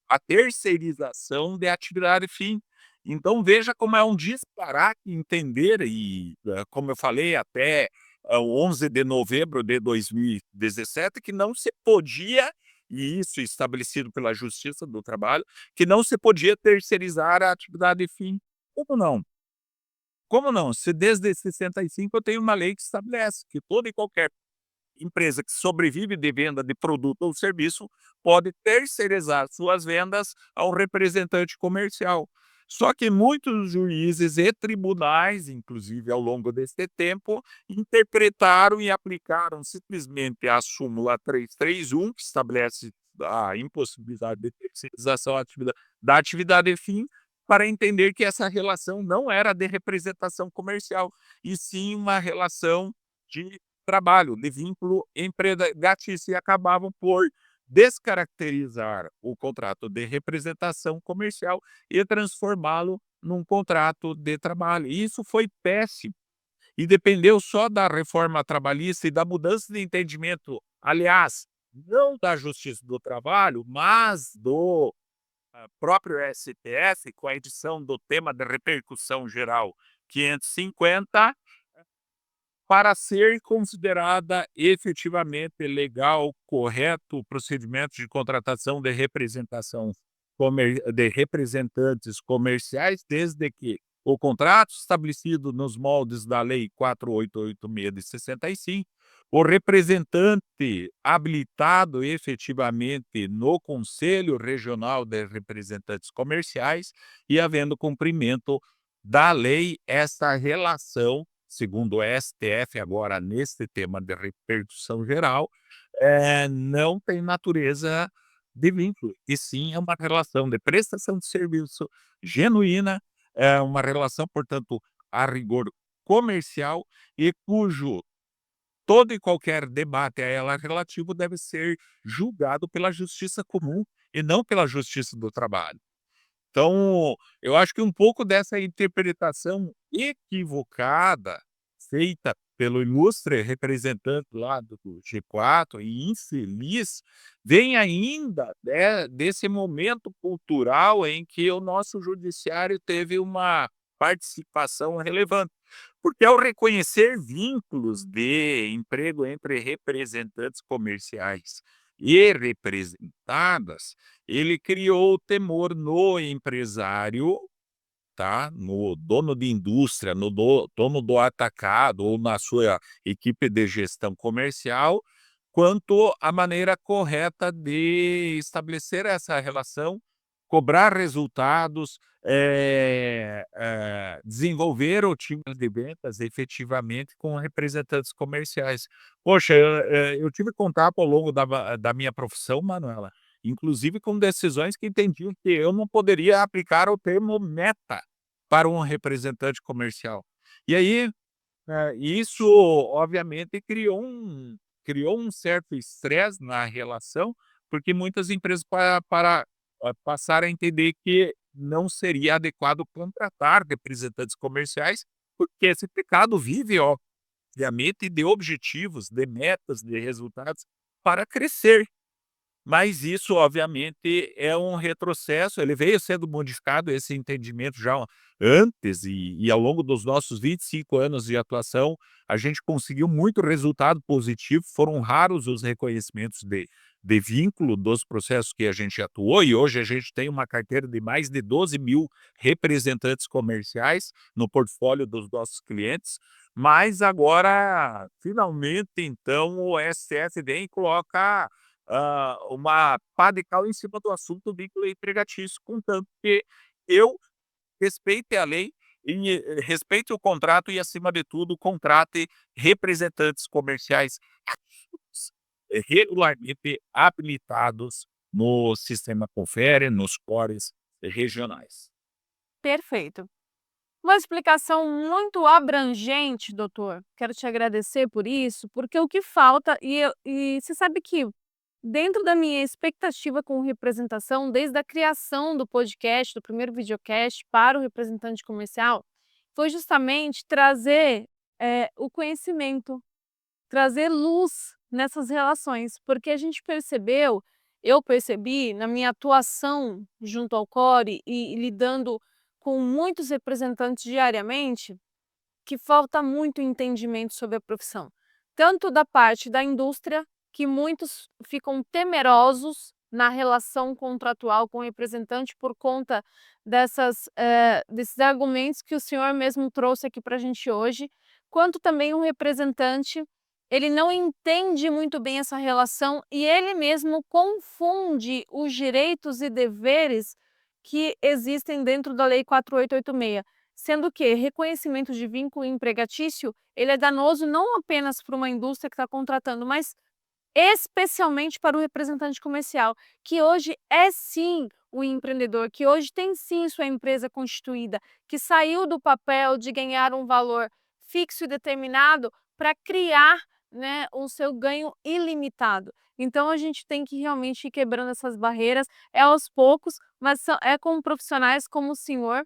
a terceirização de atividade fim. Então veja como é um disparate entender e, como eu falei, até o 11 de novembro de 2017, que não se podia, e isso estabelecido pela Justiça do Trabalho, que não se podia terceirizar a atividade fim. Como não? Como não? Se desde 65 eu tenho uma lei que estabelece que toda e qualquer empresa que sobrevive de venda de produto ou serviço pode terceirizar suas vendas ao representante comercial. Só que muitos juízes e tribunais, inclusive ao longo desse tempo, interpretaram e aplicaram simplesmente a súmula 331, que estabelece a impossibilidade de terceirização da atividade fim, para entender que essa relação não era de representação comercial, e sim uma relação de trabalho, de vínculo empregatício, e acabavam por descaracterizar o contrato de representação comercial e transformá-lo num contrato de trabalho. E isso foi péssimo. E dependeu só da reforma trabalhista e da mudança de entendimento, aliás, não da Justiça do Trabalho, mas do próprio STF, com a edição do tema de repercussão geral 550, para ser considerada efetivamente legal, correto o procedimento de contratação de representação de representantes comerciais, desde que o contrato estabelecido nos moldes da Lei 4.886 de 65, o representante habilitado efetivamente no Conselho Regional de Representantes Comerciais e, havendo cumprimento da lei, essa relação, segundo o STF, agora neste tema de repercussão geral, não tem natureza de vínculo, e sim é uma relação de prestação de serviço genuína, é uma relação, portanto, a rigor comercial e cujo todo e qualquer debate a ela relativo deve ser julgado pela justiça comum e não pela justiça do trabalho. Então, eu acho que um pouco dessa interpretação equivocada, feita pelo ilustre representante lá do G4 e infeliz, vem ainda, né, desse momento cultural em que o nosso judiciário teve uma participação relevante. Porque ao reconhecer vínculos de emprego entre representantes comerciais e representadas, ele criou o temor no empresário, tá, no dono de indústria, no dono do atacado ou na sua equipe de gestão comercial, quanto à maneira correta de estabelecer essa relação, cobrar resultados, desenvolver o time de vendas efetivamente com representantes comerciais. Poxa, eu tive contato ao longo da minha profissão, Manuela, inclusive com decisões que entendiam que eu não poderia aplicar o termo meta para um representante comercial. E aí, isso obviamente criou um certo estresse na relação, porque muitas empresas passaram a entender que não seria adequado contratar representantes comerciais, porque esse pecado vive, obviamente, de objetivos, de metas, de resultados para crescer. Mas isso, obviamente, é um retrocesso, ele veio sendo modificado, esse entendimento já antes e ao longo dos nossos 25 anos de atuação, a gente conseguiu muito resultado positivo, foram raros os reconhecimentos de vínculo dos processos que a gente atuou e hoje a gente tem uma carteira de mais de 12.000 representantes comerciais no portfólio dos nossos clientes, mas agora, finalmente, então, o STF vem e coloca uma pá de cal em cima do assunto vínculo empregatício, contanto que eu respeite a lei e respeite o contrato e, acima de tudo, contrate representantes comerciais ativos, regularmente habilitados no sistema Confere, nos cores regionais. Perfeito. Uma explicação muito abrangente, doutor. Quero te agradecer por isso, porque o que falta, e você sabe que, dentro da minha expectativa com representação, desde a criação do podcast, do primeiro videocast para o representante comercial, foi justamente trazer o conhecimento, trazer luz nessas relações, porque a gente percebeu, eu percebi na minha atuação junto ao Core e lidando com muitos representantes diariamente, que falta muito entendimento sobre a profissão. Tanto da parte da indústria, que muitos ficam temerosos na relação contratual com o representante por conta desses argumentos que o senhor mesmo trouxe aqui para a gente hoje, quanto também o representante, ele não entende muito bem essa relação e ele mesmo confunde os direitos e deveres que existem dentro da Lei 4.886. Sendo que reconhecimento de vínculo empregatício, ele é danoso não apenas para uma indústria que está contratando, mas especialmente para o representante comercial, que hoje é sim o empreendedor, que hoje tem sim sua empresa constituída, que saiu do papel de ganhar um valor fixo e determinado para criar, né, o seu ganho ilimitado. Então a gente tem que realmente ir quebrando essas barreiras, é aos poucos, mas é com profissionais como o senhor,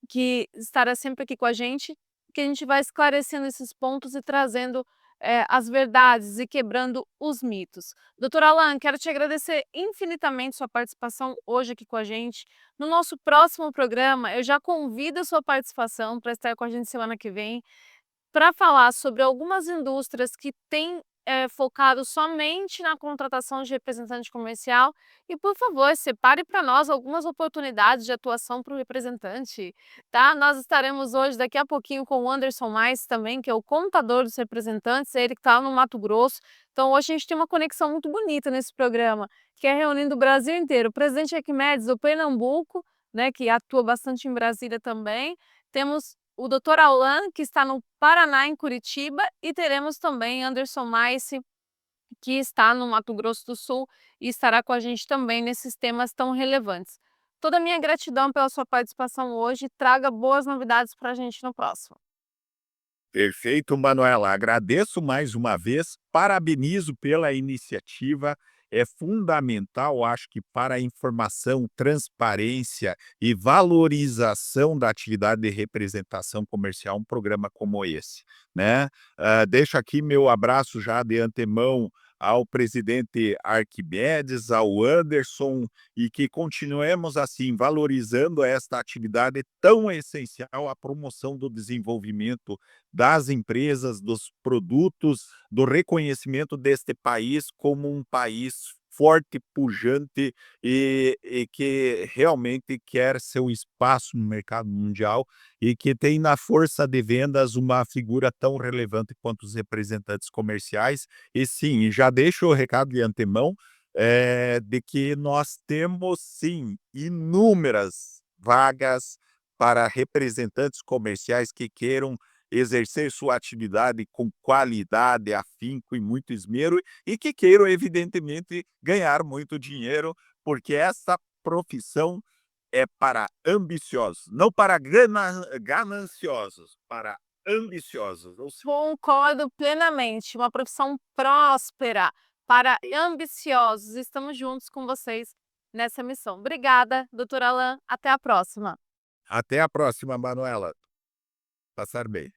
que estará sempre aqui com a gente, que a gente vai esclarecendo esses pontos e trazendo as verdades e quebrando os mitos. Doutor Alan, quero te agradecer infinitamente sua participação hoje aqui com a gente. No nosso próximo programa, eu já convido a sua participação para estar com a gente semana que vem, para falar sobre algumas indústrias que têm focado somente na contratação de representante comercial e, por favor, separe para nós algumas oportunidades de atuação para o representante, tá? Nós estaremos hoje, daqui a pouquinho, com o Anderson Mais também, que é o contador dos representantes, ele que está no Mato Grosso. Então, hoje a gente tem uma conexão muito bonita nesse programa, que é reunindo o Brasil inteiro. O presidente Arquimedes do Pernambuco, né, que atua bastante em Brasília também. Temos o Dr. Alan, que está no Paraná, em Curitiba, e teremos também Anderson Maice, que está no Mato Grosso do Sul e estará com a gente também nesses temas tão relevantes. Toda a minha gratidão pela sua participação hoje. Traga boas novidades para a gente no próximo. Perfeito, Manuela. Agradeço mais uma vez, parabenizo pela iniciativa. É fundamental, acho que para a informação, transparência e valorização da atividade de representação comercial, um programa como esse, né? Deixo aqui meu abraço já de antemão ao presidente Arquimedes, ao Anderson, e que continuemos assim, valorizando esta atividade tão essencial à promoção do desenvolvimento das empresas, dos produtos, do reconhecimento deste país como um país forte, pujante e que realmente quer seu espaço no mercado mundial e que tem na força de vendas uma figura tão relevante quanto os representantes comerciais. E sim, já deixo o recado de antemão, de que nós temos sim inúmeras vagas para representantes comerciais que queiram exercer sua atividade com qualidade, afinco e muito esmero, e que queiram, evidentemente, ganhar muito dinheiro, porque essa profissão é para ambiciosos, não para gananciosos, para ambiciosos. Ou seja, Concordo plenamente. Uma profissão próspera para ambiciosos. Estamos juntos com vocês nessa missão. Obrigada, doutor Alan. Até a próxima. até a próxima, Manuela. Passar bem.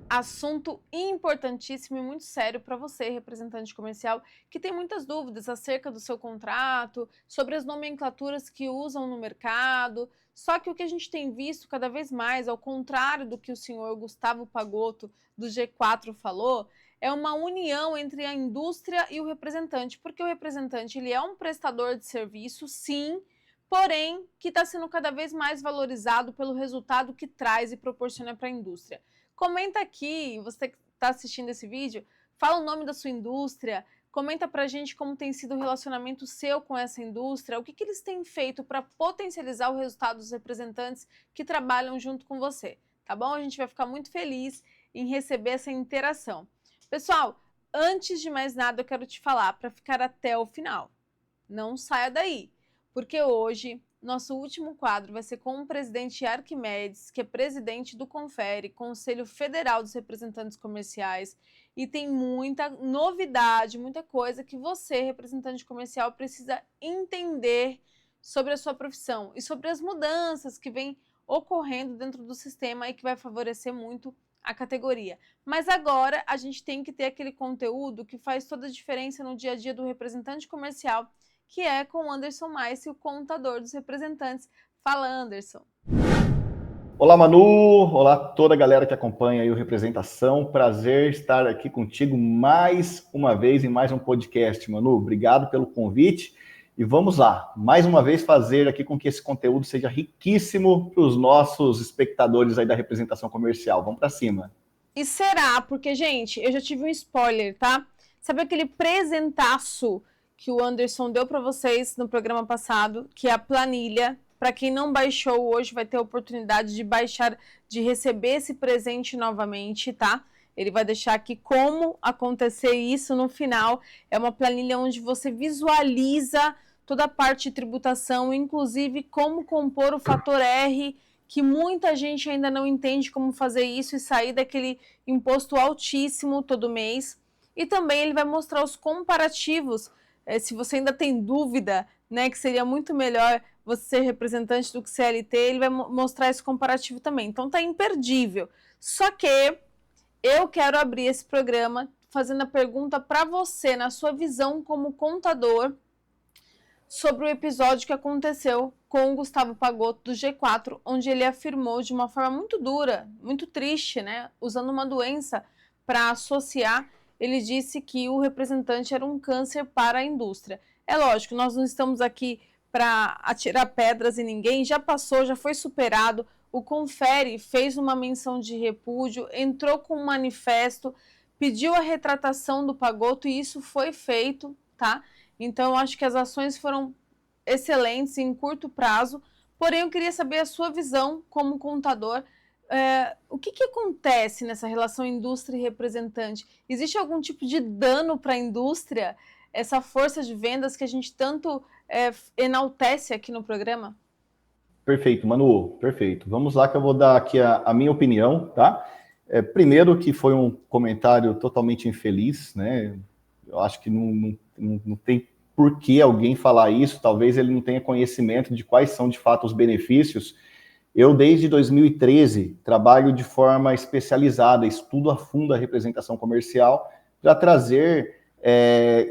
Assunto importantíssimo e muito sério para você, representante comercial, que tem muitas dúvidas acerca do seu contrato, sobre as nomenclaturas que usam no mercado. Só que o que a gente tem visto cada vez mais, ao contrário do que o senhor Gustavo Pagotto, do G4, falou, é uma união entre a indústria e o representante, porque o representante ele é um prestador de serviço, sim, porém que está sendo cada vez mais valorizado pelo resultado que traz e proporciona para a indústria. Comenta aqui, você que está assistindo esse vídeo, fala o nome da sua indústria, comenta pra gente como tem sido o relacionamento seu com essa indústria, o que eles têm feito para potencializar o resultado dos representantes que trabalham junto com você, tá bom? A gente vai ficar muito feliz em receber essa interação. Pessoal, antes de mais nada eu quero te falar para ficar até o final. Não saia daí, porque hoje nosso último quadro vai ser com o presidente Arquimedes, que é presidente do Confere, Conselho Federal dos Representantes Comerciais, e tem muita novidade, muita coisa que você, representante comercial, precisa entender sobre a sua profissão e sobre as mudanças que vêm ocorrendo dentro do sistema e que vai favorecer muito a categoria. Mas agora a gente tem que ter aquele conteúdo que faz toda a diferença no dia a dia do representante comercial, que é com o Anderson Maice, o contador dos representantes. Fala, Anderson. Olá, Manu. Olá, toda a galera que acompanha aí o Representação. Prazer estar aqui contigo mais uma vez em mais um podcast, Manu. Obrigado pelo convite. E vamos lá, mais uma vez fazer aqui com que esse conteúdo seja riquíssimo para os nossos espectadores aí da representação comercial. Vamos para cima. E será? Porque, gente, eu já tive um spoiler, tá? Sabe aquele presentaço que o Anderson deu para vocês no programa passado, que é a planilha? Para quem não baixou hoje, vai ter a oportunidade de baixar, de receber esse presente novamente, tá? Ele vai deixar aqui como acontecer isso no final. É uma planilha onde você visualiza toda a parte de tributação, inclusive como compor o fator R, que muita gente ainda não entende como fazer isso e sair daquele imposto altíssimo todo mês. E também ele vai mostrar os comparativos, se você ainda tem dúvida, né, que seria muito melhor você ser representante do que CLT, ele vai mostrar esse comparativo também. Então tá imperdível. Só que eu quero abrir esse programa fazendo a pergunta para você, na sua visão como contador, sobre o episódio que aconteceu com o Gustavo Pagotto do G4, onde ele afirmou de uma forma muito dura, muito triste, né, usando uma doença para associar ele disse que o representante era um câncer para a indústria. É lógico, nós não estamos aqui para atirar pedras em ninguém, já passou, já foi superado. O Confere fez uma menção de repúdio, entrou com um manifesto, pediu a retratação do Pagotto e isso foi feito, tá? Então, eu acho que as ações foram excelentes em curto prazo, porém eu queria saber a sua visão como contador. O que acontece nessa relação indústria e representante? Existe algum tipo de dano para a indústria, essa força de vendas que a gente tanto enaltece aqui no programa? Perfeito, Manu, perfeito. Vamos lá que eu vou dar aqui a minha opinião, tá? Primeiro que foi um comentário totalmente infeliz, né? Eu acho que não tem por que alguém falar isso, talvez ele não tenha conhecimento de quais são de fato os benefícios. Eu, desde 2013, trabalho de forma especializada, estudo a fundo a representação comercial para trazer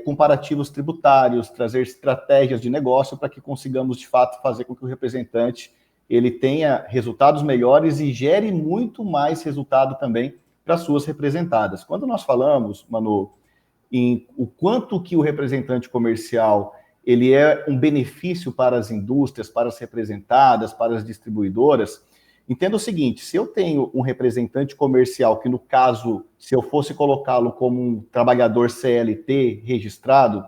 comparativos tributários, trazer estratégias de negócio para que consigamos, de fato, fazer com que o representante ele tenha resultados melhores e gere muito mais resultado também para suas representadas. Quando nós falamos, Manu, em o quanto que o representante comercial ele é um benefício para as indústrias, para as representadas, para as distribuidoras, entenda o seguinte, se eu tenho um representante comercial que, no caso, se eu fosse colocá-lo como um trabalhador CLT registrado,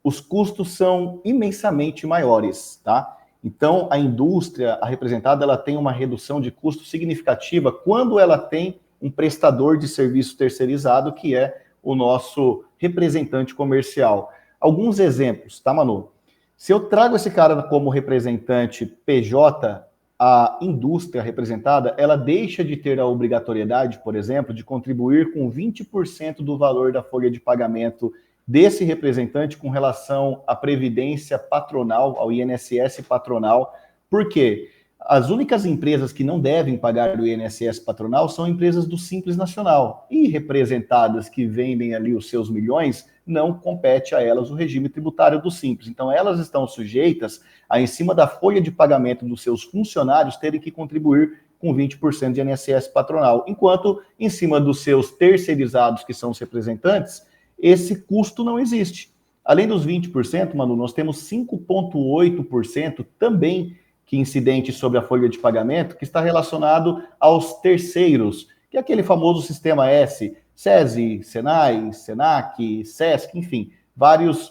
os custos são imensamente maiores, tá? Então, a indústria, a representada, ela tem uma redução de custo significativa quando ela tem um prestador de serviço terceirizado, que é o nosso representante comercial. Alguns exemplos, tá, Manu? Se eu trago esse cara como representante PJ, a indústria representada, ela deixa de ter a obrigatoriedade, por exemplo, de contribuir com 20% do valor da folha de pagamento desse representante com relação à previdência patronal, ao INSS patronal. Por quê? As únicas empresas que não devem pagar o INSS patronal são empresas do Simples Nacional. E representadas que vendem ali os seus milhões, não compete a elas o regime tributário do Simples. Então, elas estão sujeitas a, em cima da folha de pagamento dos seus funcionários, terem que contribuir com 20% de INSS patronal. Enquanto, em cima dos seus terceirizados, que são os representantes, esse custo não existe. Além dos 20%, Manu, nós temos 5,8% também que incidente sobre a folha de pagamento, que está relacionado aos terceiros, que é aquele famoso sistema S, SESI, Senai, Senac, SESC, enfim, várias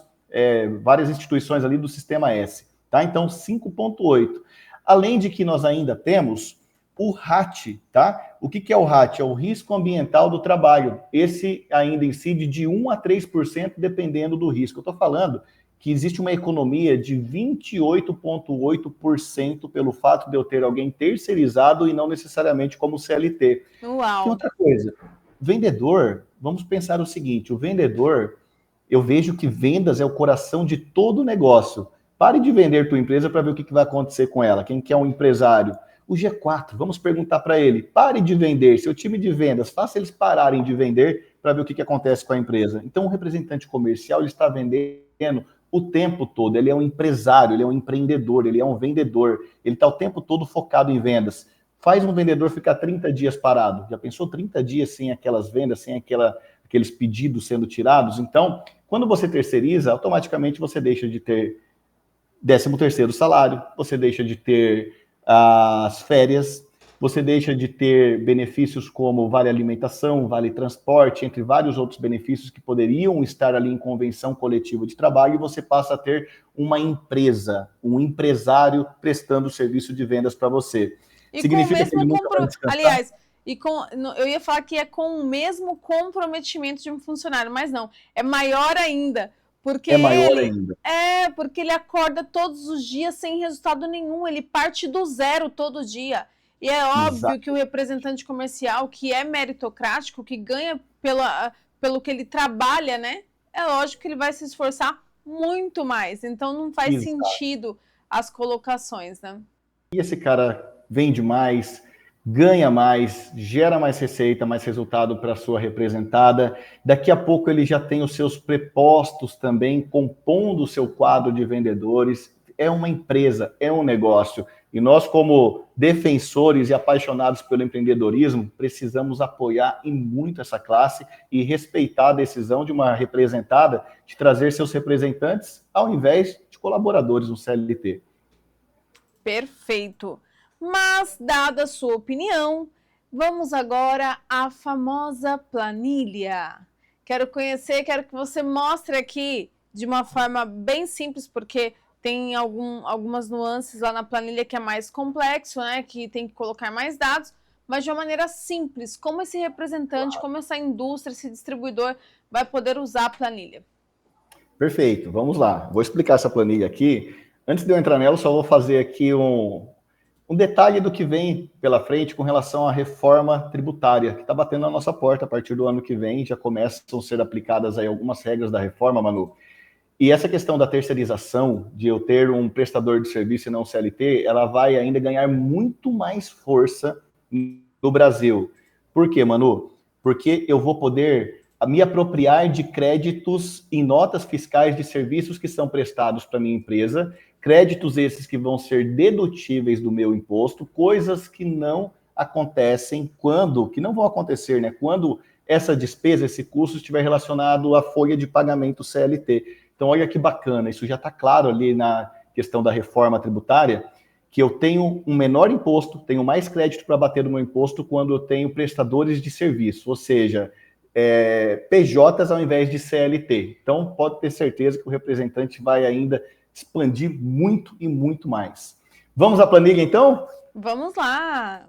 instituições ali do sistema S, tá? Então, 5,8. Além de que nós ainda temos o RAT, tá? O que é o RAT? É o risco ambiental do trabalho. Esse ainda incide de 1 a 3%, dependendo do risco. Eu estou falando que existe uma economia de 28,8% pelo fato de eu ter alguém terceirizado e não necessariamente como CLT. Uau! E outra coisa, vendedor, vamos pensar o seguinte, o vendedor, eu vejo que vendas é o coração de todo negócio. Pare de vender tua empresa para ver o que vai acontecer com ela. Quem quer um empresário? O G4, vamos perguntar para ele, pare de vender, seu time de vendas, faça eles pararem de vender para ver o que acontece com a empresa. Então, o representante comercial ele está vendendo o tempo todo, ele é um empresário, ele é um empreendedor, ele é um vendedor, ele está o tempo todo focado em vendas. Faz um vendedor ficar 30 dias parado. Já pensou 30 dias sem aquelas vendas, sem aqueles pedidos sendo tirados? Então, quando você terceiriza, automaticamente você deixa de ter 13º salário, você deixa de ter as férias, você deixa de ter benefícios como vale alimentação, vale transporte, entre vários outros benefícios que poderiam estar ali em convenção coletiva de trabalho, e você passa a ter uma empresa, um empresário prestando serviço de vendas para você. E significa com o mesmo que ele nunca vai descansar? Aliás, eu ia falar que é com o mesmo comprometimento de um funcionário, mas não, é maior ainda. Porque é maior ainda. Porque ele acorda todos os dias sem resultado nenhum, ele parte do zero todo dia. E é óbvio Exato. que o representante comercial, que é meritocrático, que ganha pelo que ele trabalha, né? É lógico que ele vai se esforçar muito mais. Então não faz sentido as colocações, né? E esse cara vende mais, ganha mais, gera mais receita, mais resultado para a sua representada. Daqui a pouco ele já tem os seus prepostos também, compondo o seu quadro de vendedores. É uma empresa, é um negócio. E nós, como defensores e apaixonados pelo empreendedorismo, precisamos apoiar em muito essa classe e respeitar a decisão de uma representada de trazer seus representantes ao invés de colaboradores no CLT. Perfeito. Mas, dada a sua opinião, vamos agora à famosa planilha. Quero que você mostre aqui de uma forma bem simples, porque tem algumas nuances lá na planilha que é mais complexo, né? Que tem que colocar mais dados, mas de uma maneira simples, como esse representante, como essa indústria, esse distribuidor vai poder usar a planilha. Perfeito, vamos lá. Vou explicar essa planilha aqui. Antes de eu entrar nela, só vou fazer aqui um detalhe do que vem pela frente com relação à reforma tributária, que está batendo na nossa porta a partir do ano que vem, já começam a ser aplicadas aí algumas regras da reforma, Manu. E essa questão da terceirização, de eu ter um prestador de serviço e não CLT, ela vai ainda ganhar muito mais força no Brasil. Por quê, Manu? Porque eu vou poder me apropriar de créditos em notas fiscais de serviços que são prestados para minha empresa, créditos esses que vão ser dedutíveis do meu imposto, coisas que não acontecem que não vão acontecer, né? Quando essa despesa, esse custo estiver relacionado à folha de pagamento CLT. Então, olha que bacana, isso já está claro ali na questão da reforma tributária, que eu tenho um menor imposto, tenho mais crédito para bater no meu imposto quando eu tenho prestadores de serviço, ou seja, PJs ao invés de CLT. Então, pode ter certeza que o representante vai ainda expandir muito e muito mais. Vamos à planilha, então? Vamos lá!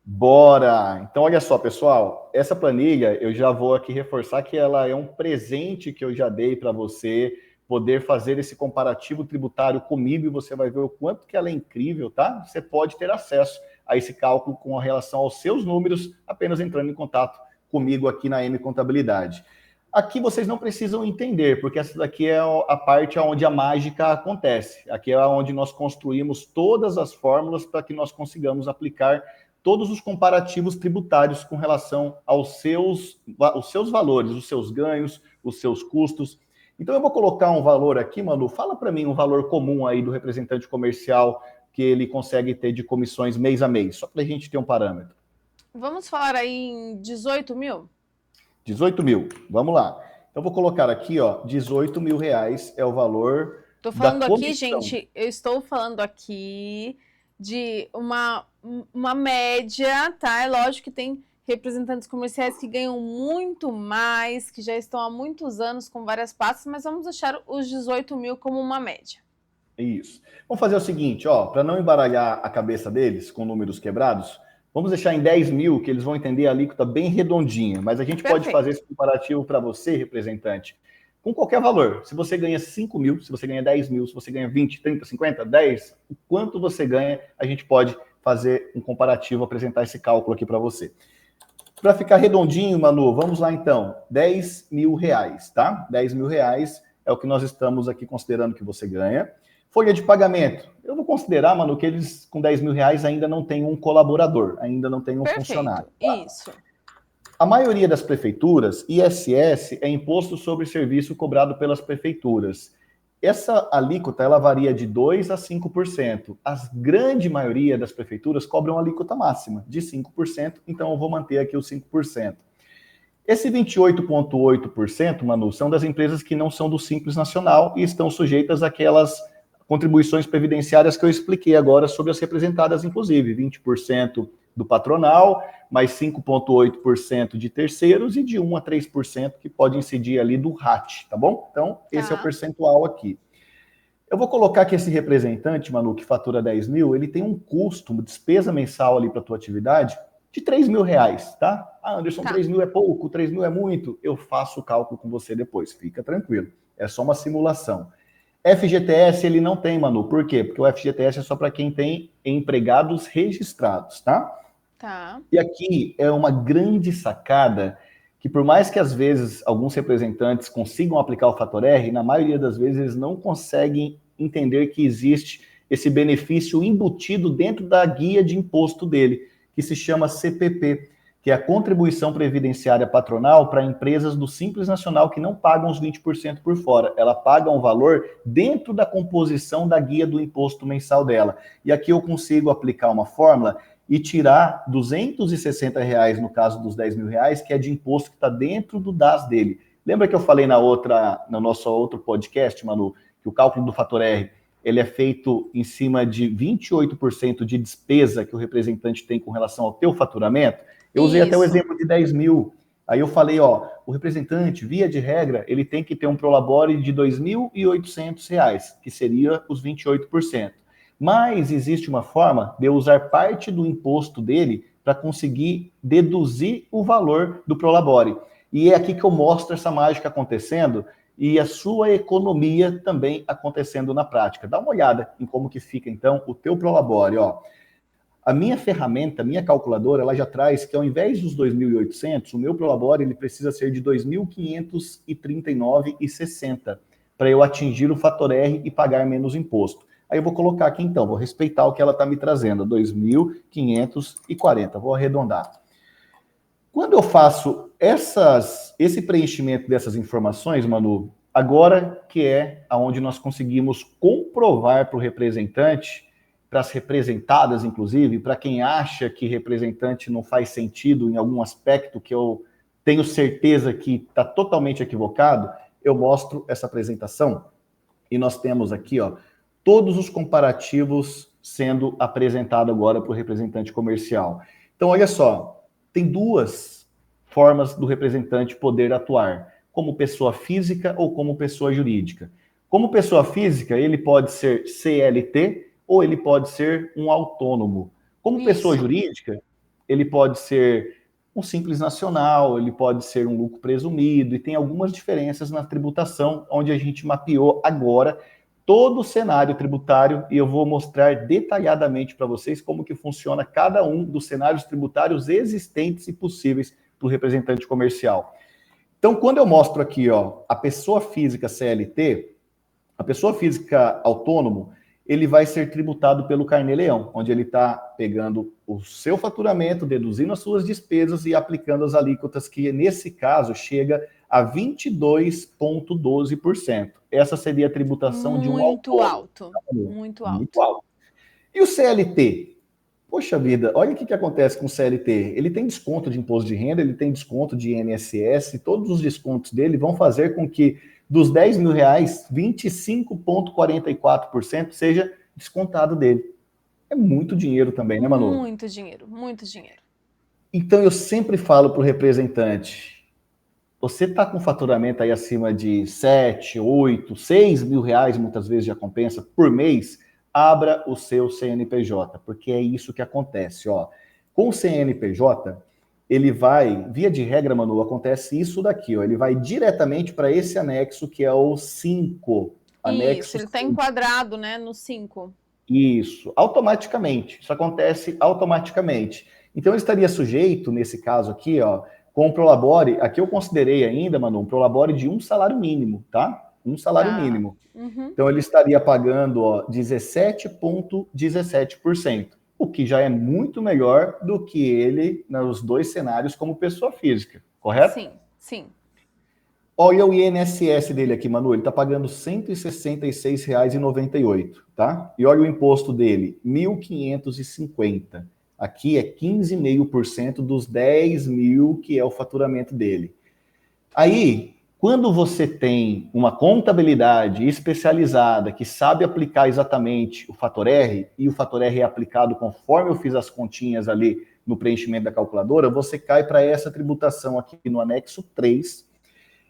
Bora! Então, olha só, pessoal, essa planilha, eu já vou aqui reforçar que ela é um presente que eu já dei para você poder fazer esse comparativo tributário comigo e você vai ver o quanto que ela é incrível, tá? Você pode ter acesso a esse cálculo com relação aos seus números apenas entrando em contato comigo aqui na M Contabilidade. Aqui vocês não precisam entender, porque essa daqui é a parte onde a mágica acontece. Aqui é onde nós construímos todas as fórmulas para que nós consigamos aplicar todos os comparativos tributários com relação aos seus valores, os seus ganhos, os seus custos. Então, eu vou colocar um valor aqui, Manu. Fala para mim um valor comum aí do representante comercial que ele consegue ter de comissões mês a mês, só para a gente ter um parâmetro. Vamos falar aí em 18 mil? 18 mil, vamos lá. Então, vou colocar aqui, ó, 18 mil reais é o valor Tô falando da aqui, comissão. gente, eu estou falando aqui de uma média, tá? É lógico que tem representantes comerciais que ganham muito mais, que já estão há muitos anos com várias pastas, mas vamos deixar os 18 mil como uma média. Isso. Vamos fazer o seguinte, ó, para não embaralhar a cabeça deles com números quebrados, vamos deixar em 10 mil, que eles vão entender a alíquota bem redondinha, mas a gente pode fazer esse comparativo para você, representante, com qualquer valor. Se você ganha 5 mil, se você ganha 10 mil, se você ganha 20, 30, 50, 10, o quanto você ganha, a gente pode fazer um comparativo, apresentar esse cálculo aqui para você. Para ficar redondinho, Manu, vamos lá então. 10 mil reais, tá? 10 mil reais é o que nós estamos aqui considerando que você ganha. Folha de pagamento. Eu vou considerar, Manu, que eles com 10 mil reais ainda não têm um colaborador, ainda não tem um funcionário. Tá? Isso. A maioria das prefeituras, ISS é imposto sobre serviço cobrado pelas prefeituras. Essa alíquota, ela varia de 2% a 5%. A grande maioria das prefeituras cobram a alíquota máxima, de 5%, então eu vou manter aqui os 5%. Esse 28,8%, Manu, são das empresas que não são do Simples Nacional e estão sujeitas àquelas contribuições previdenciárias que eu expliquei agora sobre as representadas, inclusive, 20% do patronal, mais 5,8% de terceiros e de 1% a 3% que pode incidir ali do RAT, tá bom? Então, esse é o percentual aqui. Eu vou colocar que esse representante, Manu, que fatura 10 mil, ele tem um custo, uma despesa mensal ali para a tua atividade de 3 mil reais, tá? Ah, Anderson, 3 mil é pouco, 3 mil é muito. Eu faço o cálculo com você depois, fica tranquilo. É só uma simulação. FGTS ele não tem, Manu. Por quê? Porque o FGTS é só para quem tem empregados registrados, tá? Tá. E aqui é uma grande sacada que por mais que às vezes alguns representantes consigam aplicar o fator R, na maioria das vezes eles não conseguem entender que existe esse benefício embutido dentro da guia de imposto dele, que se chama CPP. que é a contribuição previdenciária patronal para empresas do Simples Nacional que não pagam os 20% por fora. Ela paga um valor dentro da composição da guia do imposto mensal dela. E aqui eu consigo aplicar uma fórmula e tirar R$ 260, no caso dos R$ 10.000, que é de imposto que está dentro do DAS dele. Lembra que eu falei no nosso outro podcast, Manu, que o cálculo do fator R ele é feito em cima de 28% de despesa que o representante tem com relação ao teu faturamento? Eu usei até o exemplo de 10 mil. Aí eu falei, ó, o representante, via de regra, ele tem que ter um prolabore de R$ 2.800, que seria os 28%. Mas existe uma forma de eu usar parte do imposto dele para conseguir deduzir o valor do prolabore. E é aqui que eu mostro essa mágica acontecendo e a sua economia também acontecendo na prática. Dá uma olhada em como que fica, então, o teu prolabore, ó. A minha ferramenta, a minha calculadora, ela já traz que ao invés dos 2.800, o meu prolabore ele precisa ser de 2.539,60 para eu atingir o fator R e pagar menos imposto. Aí eu vou colocar aqui então, vou respeitar o que ela está me trazendo, 2.540, vou arredondar. Quando eu faço esse preenchimento dessas informações, Manu, agora que é aonde nós conseguimos comprovar para o representante, para as representadas, inclusive, para quem acha que representante não faz sentido em algum aspecto que eu tenho certeza que está totalmente equivocado, eu mostro essa apresentação e nós temos aqui, ó, todos os comparativos sendo apresentados agora para o representante comercial. Então, olha só, tem duas formas do representante poder atuar, como pessoa física ou como pessoa jurídica. Como pessoa física, ele pode ser CLT ou ele pode ser um autônomo. Como pessoa jurídica, ele pode ser um simples nacional, ele pode ser um lucro presumido, e tem algumas diferenças na tributação, onde a gente mapeou agora todo o cenário tributário, e eu vou mostrar detalhadamente para vocês como que funciona cada um dos cenários tributários existentes e possíveis para o representante comercial. Então, quando eu mostro aqui, ó, a pessoa física CLT, a pessoa física autônomo, ele vai ser tributado pelo Carnê-Leão, onde ele está pegando o seu faturamento, deduzindo as suas despesas e aplicando as alíquotas que, nesse caso, chega a 22,12%. Essa seria a tributação de um autônomo. Muito alto. Muito alto. E o CLT? Poxa vida, olha o que acontece com o CLT. Ele tem desconto de imposto de renda, ele tem desconto de INSS, todos os descontos dele vão fazer com que dos R$ 10.000, 25,44% seja descontado dele. É muito dinheiro também, né, Manu? Muito dinheiro, muito dinheiro. Então eu sempre falo para o representante, você está com faturamento aí acima de 7, 8, 6 mil reais, muitas vezes já compensa, por mês, abra o seu CNPJ, porque é isso que acontece, ó. Com o CNPJ, ele vai, via de regra, Manu, acontece isso daqui, ó, ele vai diretamente para esse anexo que é o 5. Isso, ele está enquadrado, né, no 5. Isso, automaticamente, isso acontece automaticamente. Então, ele estaria sujeito, nesse caso aqui, ó, com o prolabore, aqui eu considerei ainda, Manu, um prolabore de um salário mínimo, tá? Um salário mínimo. Uhum. Então, ele estaria pagando, ó, 17,17%. O que já é muito melhor do que ele nos dois cenários como pessoa física, correto? Sim, sim. Olha o INSS dele aqui, Manu, ele está pagando R$ 166,98, tá? E olha o imposto dele, R$ 1.550. Aqui é 15,5% dos 10 mil que é o faturamento dele. Aí, quando você tem uma contabilidade especializada que sabe aplicar exatamente o fator R, e o fator R é aplicado conforme eu fiz as continhas ali no preenchimento da calculadora, você cai para essa tributação aqui no anexo 3,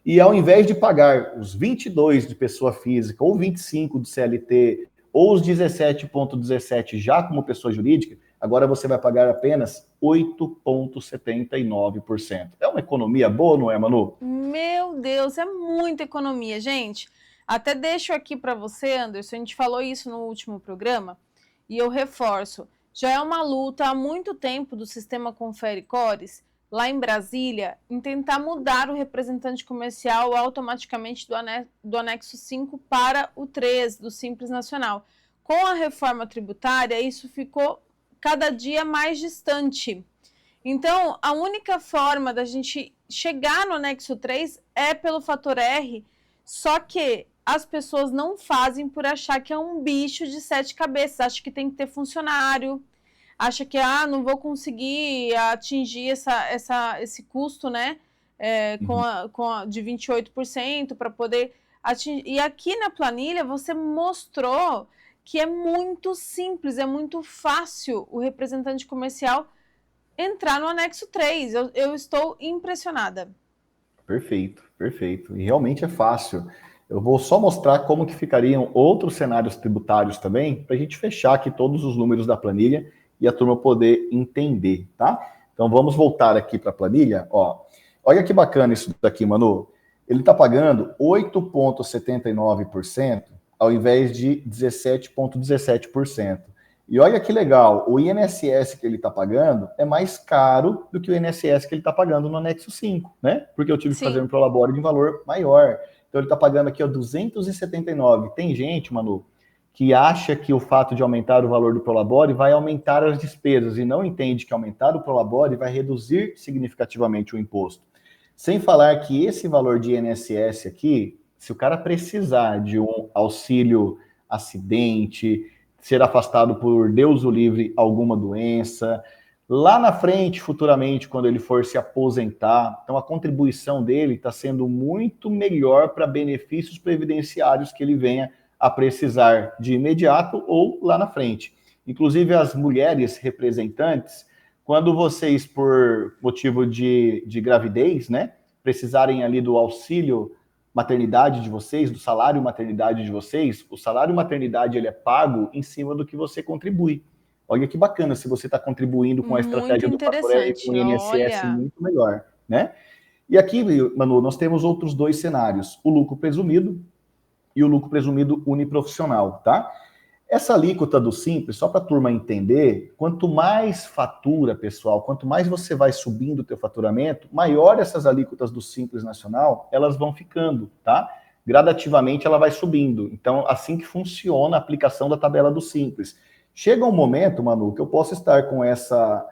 e ao invés de pagar os 22 de pessoa física, ou 25 de CLT, ou os 17,17 já como pessoa jurídica, agora você vai pagar apenas 8,79%. É uma economia boa, não é, Manu? Meu Deus, é muita economia, gente. Até deixo aqui para você, Anderson, a gente falou isso no último programa, e eu reforço, já é uma luta há muito tempo do sistema Confere Cores, lá em Brasília, em tentar mudar o representante comercial automaticamente do anexo 5 para o 3 do Simples Nacional. Com a reforma tributária, isso ficou cada dia mais distante. Então, a única forma da gente chegar no anexo 3 é pelo fator R, só que as pessoas não fazem por achar que é um bicho de 7 cabeças, acham que tem que ter funcionário, acha que não vou conseguir atingir esse custo, né, de 28% para poder atingir. E aqui na planilha você mostrou que é muito simples, é muito fácil o representante comercial entrar no anexo 3. Eu estou impressionada. Perfeito, perfeito. E realmente é fácil. Eu vou só mostrar como que ficariam outros cenários tributários também, para a gente fechar aqui todos os números da planilha e a turma poder entender, tá? Então vamos voltar aqui para a planilha. Ó, olha que bacana isso daqui, Manu. Ele está pagando 8,79% ao invés de 17,17%. E olha que legal, o INSS que ele está pagando é mais caro do que o INSS que ele está pagando no anexo 5, né? Porque eu tive que fazer um prolabore de valor maior. Então ele está pagando aqui, ó, 279. Tem gente, Manu, que acha que o fato de aumentar o valor do prolabore vai aumentar as despesas e não entende que aumentar o prolabore vai reduzir significativamente o imposto. Sem falar que esse valor de INSS aqui, se o cara precisar de um auxílio acidente, ser afastado por Deus o livre alguma doença, lá na frente, futuramente, quando ele for se aposentar, então a contribuição dele está sendo muito melhor para benefícios previdenciários que ele venha a precisar de imediato ou lá na frente. Inclusive as mulheres representantes, quando vocês, por motivo de gravidez, né, precisarem ali do auxílio maternidade de vocês, do salário maternidade de vocês, o salário maternidade ele é pago em cima do que você contribui. Olha que bacana, se você está contribuindo com a estratégia do fator R com o INSS, muito melhor, né? E aqui, Manu, nós temos outros dois cenários, o lucro presumido e o lucro presumido uniprofissional, tá? Essa alíquota do Simples, só para a turma entender, quanto mais fatura, pessoal, quanto mais você vai subindo o teu faturamento, maior essas alíquotas do Simples Nacional, elas vão ficando, tá? Gradativamente ela vai subindo. Então, assim que funciona a aplicação da tabela do Simples. Chega um momento, Manu, que eu posso estar com essa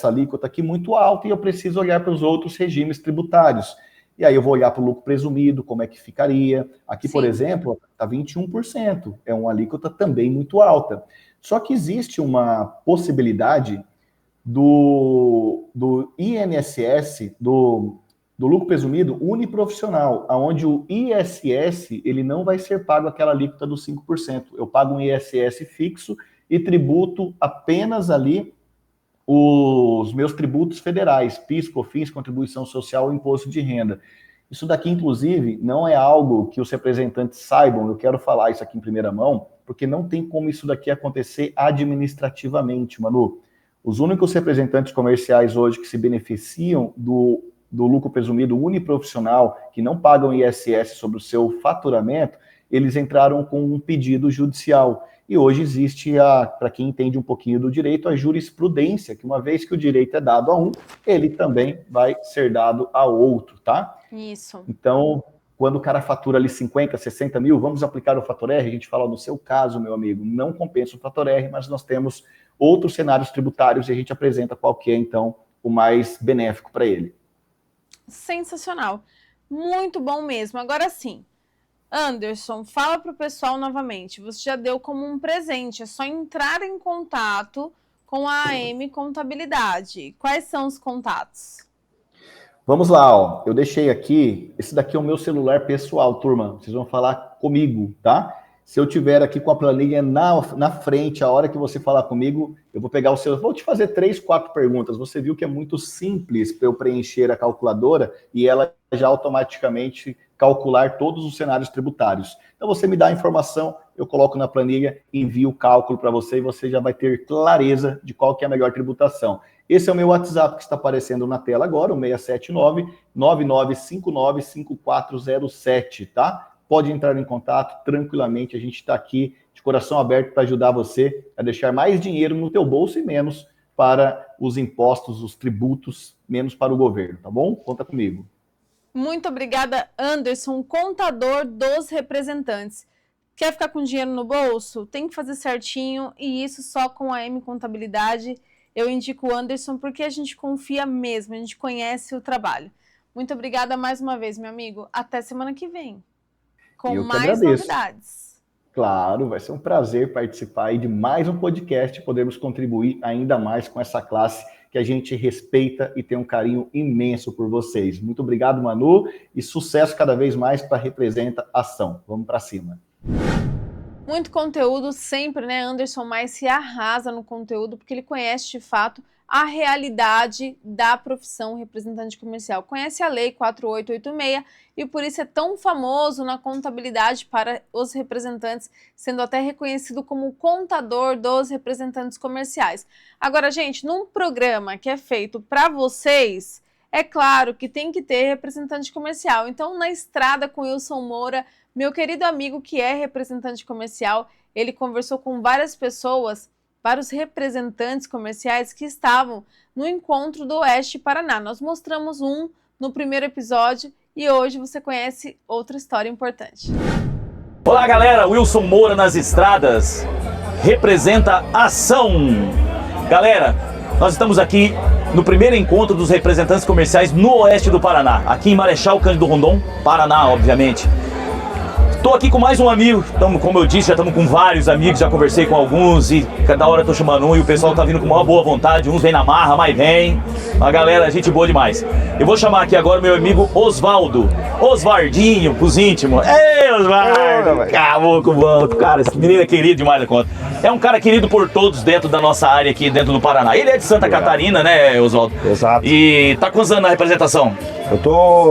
alíquota aqui muito alta e eu preciso olhar para os outros regimes tributários. E aí eu vou olhar para o lucro presumido, como é que ficaria. Aqui, por exemplo, está 21%. É uma alíquota também muito alta. Só que existe uma possibilidade do INSS, do lucro presumido uniprofissional, onde o ISS ele não vai ser pago aquela alíquota dos 5%. Eu pago um ISS fixo e tributo apenas ali os meus tributos federais, PIS, COFINS, contribuição social e imposto de renda. Isso daqui, inclusive, não é algo que os representantes saibam, eu quero falar isso aqui em primeira mão, porque não tem como isso daqui acontecer administrativamente, Manu. Os únicos representantes comerciais hoje que se beneficiam do lucro presumido uniprofissional, que não pagam ISS sobre o seu faturamento, eles entraram com um pedido judicial. E hoje existe, para quem entende um pouquinho do direito, a jurisprudência, que uma vez que o direito é dado a um, ele também vai ser dado a outro, tá? Isso. Então, quando o cara fatura ali 50, 60 mil, vamos aplicar o fator R? A gente fala, no seu caso, meu amigo, não compensa o fator R, mas nós temos outros cenários tributários e a gente apresenta qual que é, então, o mais benéfico para ele. Sensacional. Muito bom mesmo. Agora sim, Anderson, fala para o pessoal novamente, você já deu como um presente, é só entrar em contato com a AM Contabilidade. Quais são os contatos? Vamos lá, ó. Eu deixei aqui, esse daqui é o meu celular pessoal, turma, vocês vão falar comigo, tá? Se eu tiver aqui com a planilha na frente, a hora que você falar comigo, eu vou pegar o seu, vou te fazer 3, 4 perguntas, você viu que é muito simples para eu preencher a calculadora e ela já automaticamente calcular todos os cenários tributários. Então você me dá a informação, eu coloco na planilha, envio o cálculo para você e você já vai ter clareza de qual que é a melhor tributação. Esse é o meu WhatsApp que está aparecendo na tela agora, o 679-9959-5407, tá? Pode entrar em contato tranquilamente, a gente está aqui de coração aberto para ajudar você a deixar mais dinheiro no teu bolso e menos para os impostos, os tributos, menos para o governo, tá bom? Conta comigo. Muito obrigada, Anderson, contador dos representantes. Quer ficar com dinheiro no bolso? Tem que fazer certinho e isso só com a AM Contabilidade eu indico o Anderson porque a gente confia mesmo, a gente conhece o trabalho. Muito obrigada mais uma vez, meu amigo. Até semana que vem, com Eu que mais agradeço. novidades. Claro, vai ser um prazer participar aí de mais um podcast e podermos contribuir ainda mais com essa classe que a gente respeita e tem um carinho imenso por vocês. Muito obrigado, Manu, e sucesso cada vez mais para Representa Ação. Vamos para cima. Muito conteúdo sempre, né? Anderson mais se arrasa no conteúdo porque ele conhece de fato a realidade da profissão representante comercial. Conhece a Lei 4886 e por isso é tão famoso na contabilidade para os representantes, sendo até reconhecido como o contador dos representantes comerciais. Agora, gente, num programa que é feito para vocês, é claro que tem que ter representante comercial. Então, na estrada com Wilson Moura, meu querido amigo que é representante comercial, ele conversou com várias pessoas, vários representantes comerciais que estavam no encontro do Oeste Paraná. Nós mostramos um no primeiro episódio e hoje você conhece outra história importante. Olá galera, Wilson Moura nas estradas, Representa Ação. Galera, nós estamos aqui no primeiro encontro dos representantes comerciais no Oeste do Paraná, aqui em Marechal Cândido Rondon, Paraná, obviamente. Estou aqui com mais um amigo, como eu disse, já estamos com vários amigos, já conversei com alguns e cada hora estou chamando um e o pessoal está vindo com uma boa vontade, uns vem na marra, mas vem. A galera, gente boa demais. Eu vou chamar aqui agora o meu amigo Osvaldo, Osvardinho, pros íntimos. Ei, Osvaldo, caboclo bom, cara, esse menino é querido demais da conta. É um cara querido por todos dentro da nossa área aqui, dentro do Paraná. Ele é de Santa Catarina, né, Osvaldo? Exato. E tá quantos anos na representação?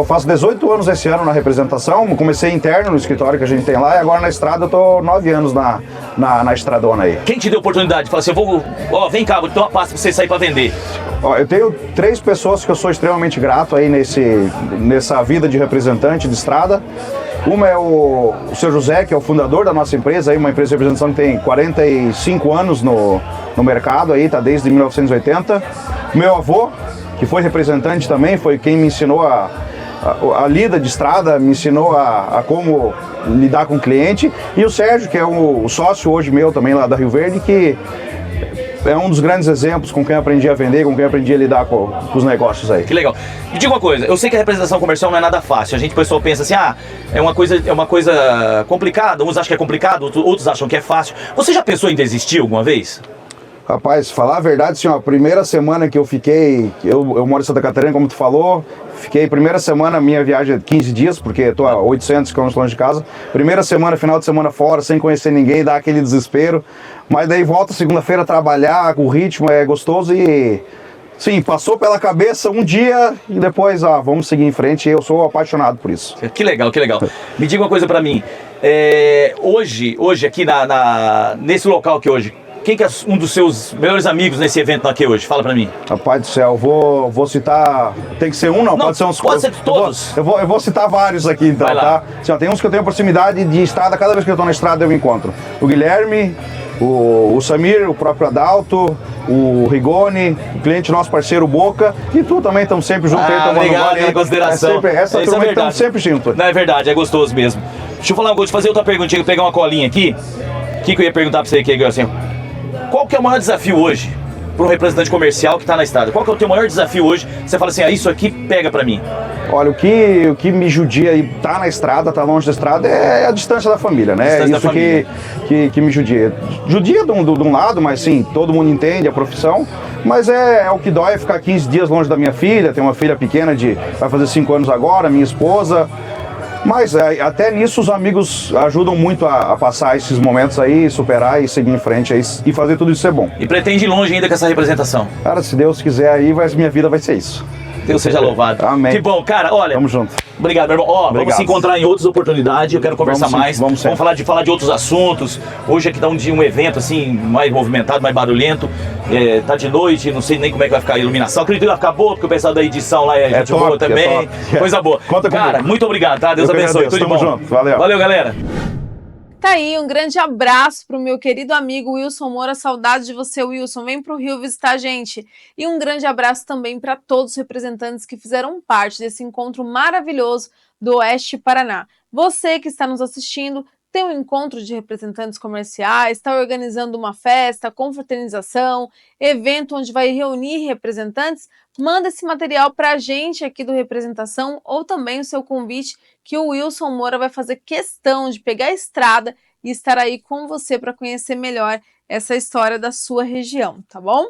Faço 18 anos esse ano na representação, comecei interno no escritório que a gente tem lá e agora na estrada eu tô 9 anos na estradona aí. Quem te deu a oportunidade de falar assim, vem cá, vou te dar uma pasta pra você sair pra vender? Eu tenho 3 pessoas que eu sou extremamente grato aí nessa vida de representante de estrada. Uma é o seu José, que é o fundador da nossa empresa, aí, uma empresa de representação que tem 45 anos no mercado, aí, tá desde 1980. Meu avô, que foi representante também, foi quem me ensinou a lida de estrada, me ensinou a como lidar com o cliente. E o Sérgio, que é o sócio hoje meu também lá da Rio Verde, que é um dos grandes exemplos com quem aprendi a vender, com quem aprendi a lidar com os negócios aí. Que legal. Me diga uma coisa, eu sei que a representação comercial não é nada fácil. O pessoal pensa assim, é uma coisa complicada, uns acham que é complicado, outros acham que é fácil. Você já pensou em desistir alguma vez? Rapaz, falar a verdade, assim, a primeira semana que eu fiquei, eu moro em Santa Catarina, como tu falou, fiquei primeira semana, minha viagem é 15 dias, porque eu tô a 800 km longe de casa. Primeira semana, final de semana fora, sem conhecer ninguém, dá aquele desespero. Mas daí volta segunda-feira a trabalhar, o ritmo é gostoso e... Sim, passou pela cabeça um dia e depois, vamos seguir em frente. Eu sou apaixonado por isso. Que legal, que legal. Me diga uma coisa pra mim. Hoje aqui nesse local aqui hoje, quem que é um dos seus melhores amigos nesse evento aqui hoje? Fala pra mim. Rapaz do céu, vou citar... Tem que ser um, não? Pode ser uns... Pode ser todos. Eu vou citar vários aqui, então, tá? Assim, tem uns que eu tenho proximidade de estrada, cada vez que eu tô na estrada eu encontro. O Guilherme, o Samir, o próprio Adalto, o Rigoni, o cliente nosso parceiro Boca, e tu também, estamos sempre juntos aí, tomando obrigado pela consideração. Essa turma estamos sempre juntos. Não, é verdade, é gostoso mesmo. Deixa eu falar uma coisa, fazer outra perguntinha, pegar uma colinha aqui. O que eu ia perguntar pra você aqui, assim? Qual que é o maior desafio hoje para um representante comercial que está na estrada? Qual que é o teu maior desafio hoje? Você fala assim, isso aqui pega para mim. Olha, o que me judia e tá na estrada, tá longe da estrada, é a distância da família, né? Isso que me judia. Judia de um lado, mas sim, todo mundo entende a profissão, mas é o que dói ficar 15 dias longe da minha filha, tenho uma filha pequena vai fazer 5 anos agora, minha esposa. Mas até nisso os amigos ajudam muito a passar esses momentos aí, superar e seguir em frente aí, e fazer tudo isso ser bom. E pretende ir longe ainda com essa representação? Cara, se Deus quiser aí, minha vida vai ser isso. Deus seja louvado. Amém. Que bom, cara, olha. Tamo junto. Obrigado, meu irmão. Vamos se encontrar em outras oportunidades, eu quero conversar mais. Vamos falar de outros assuntos. Hoje aqui tá um evento assim, mais movimentado, mais barulhento. Tá de noite, não sei nem como é que vai ficar a iluminação. Acredito que vai ficar boa, porque o pessoal da edição lá é gente boa também. Coisa boa. Conta cara, comigo. Muito obrigado, tá? Deus abençoe. Tudo de bom. Junto. Valeu. Valeu, galera. Tá aí, um grande abraço pro meu querido amigo Wilson Moura, saudade de você, Wilson, vem pro Rio visitar a gente. E um grande abraço também para todos os representantes que fizeram parte desse encontro maravilhoso do Oeste Paraná. Você que está nos assistindo, tem um encontro de representantes comerciais, está organizando uma festa, confraternização, evento onde vai reunir representantes, manda esse material para a gente aqui do Representação ou também o seu convite que o Wilson Moura vai fazer questão de pegar a estrada e estar aí com você para conhecer melhor essa história da sua região, tá bom?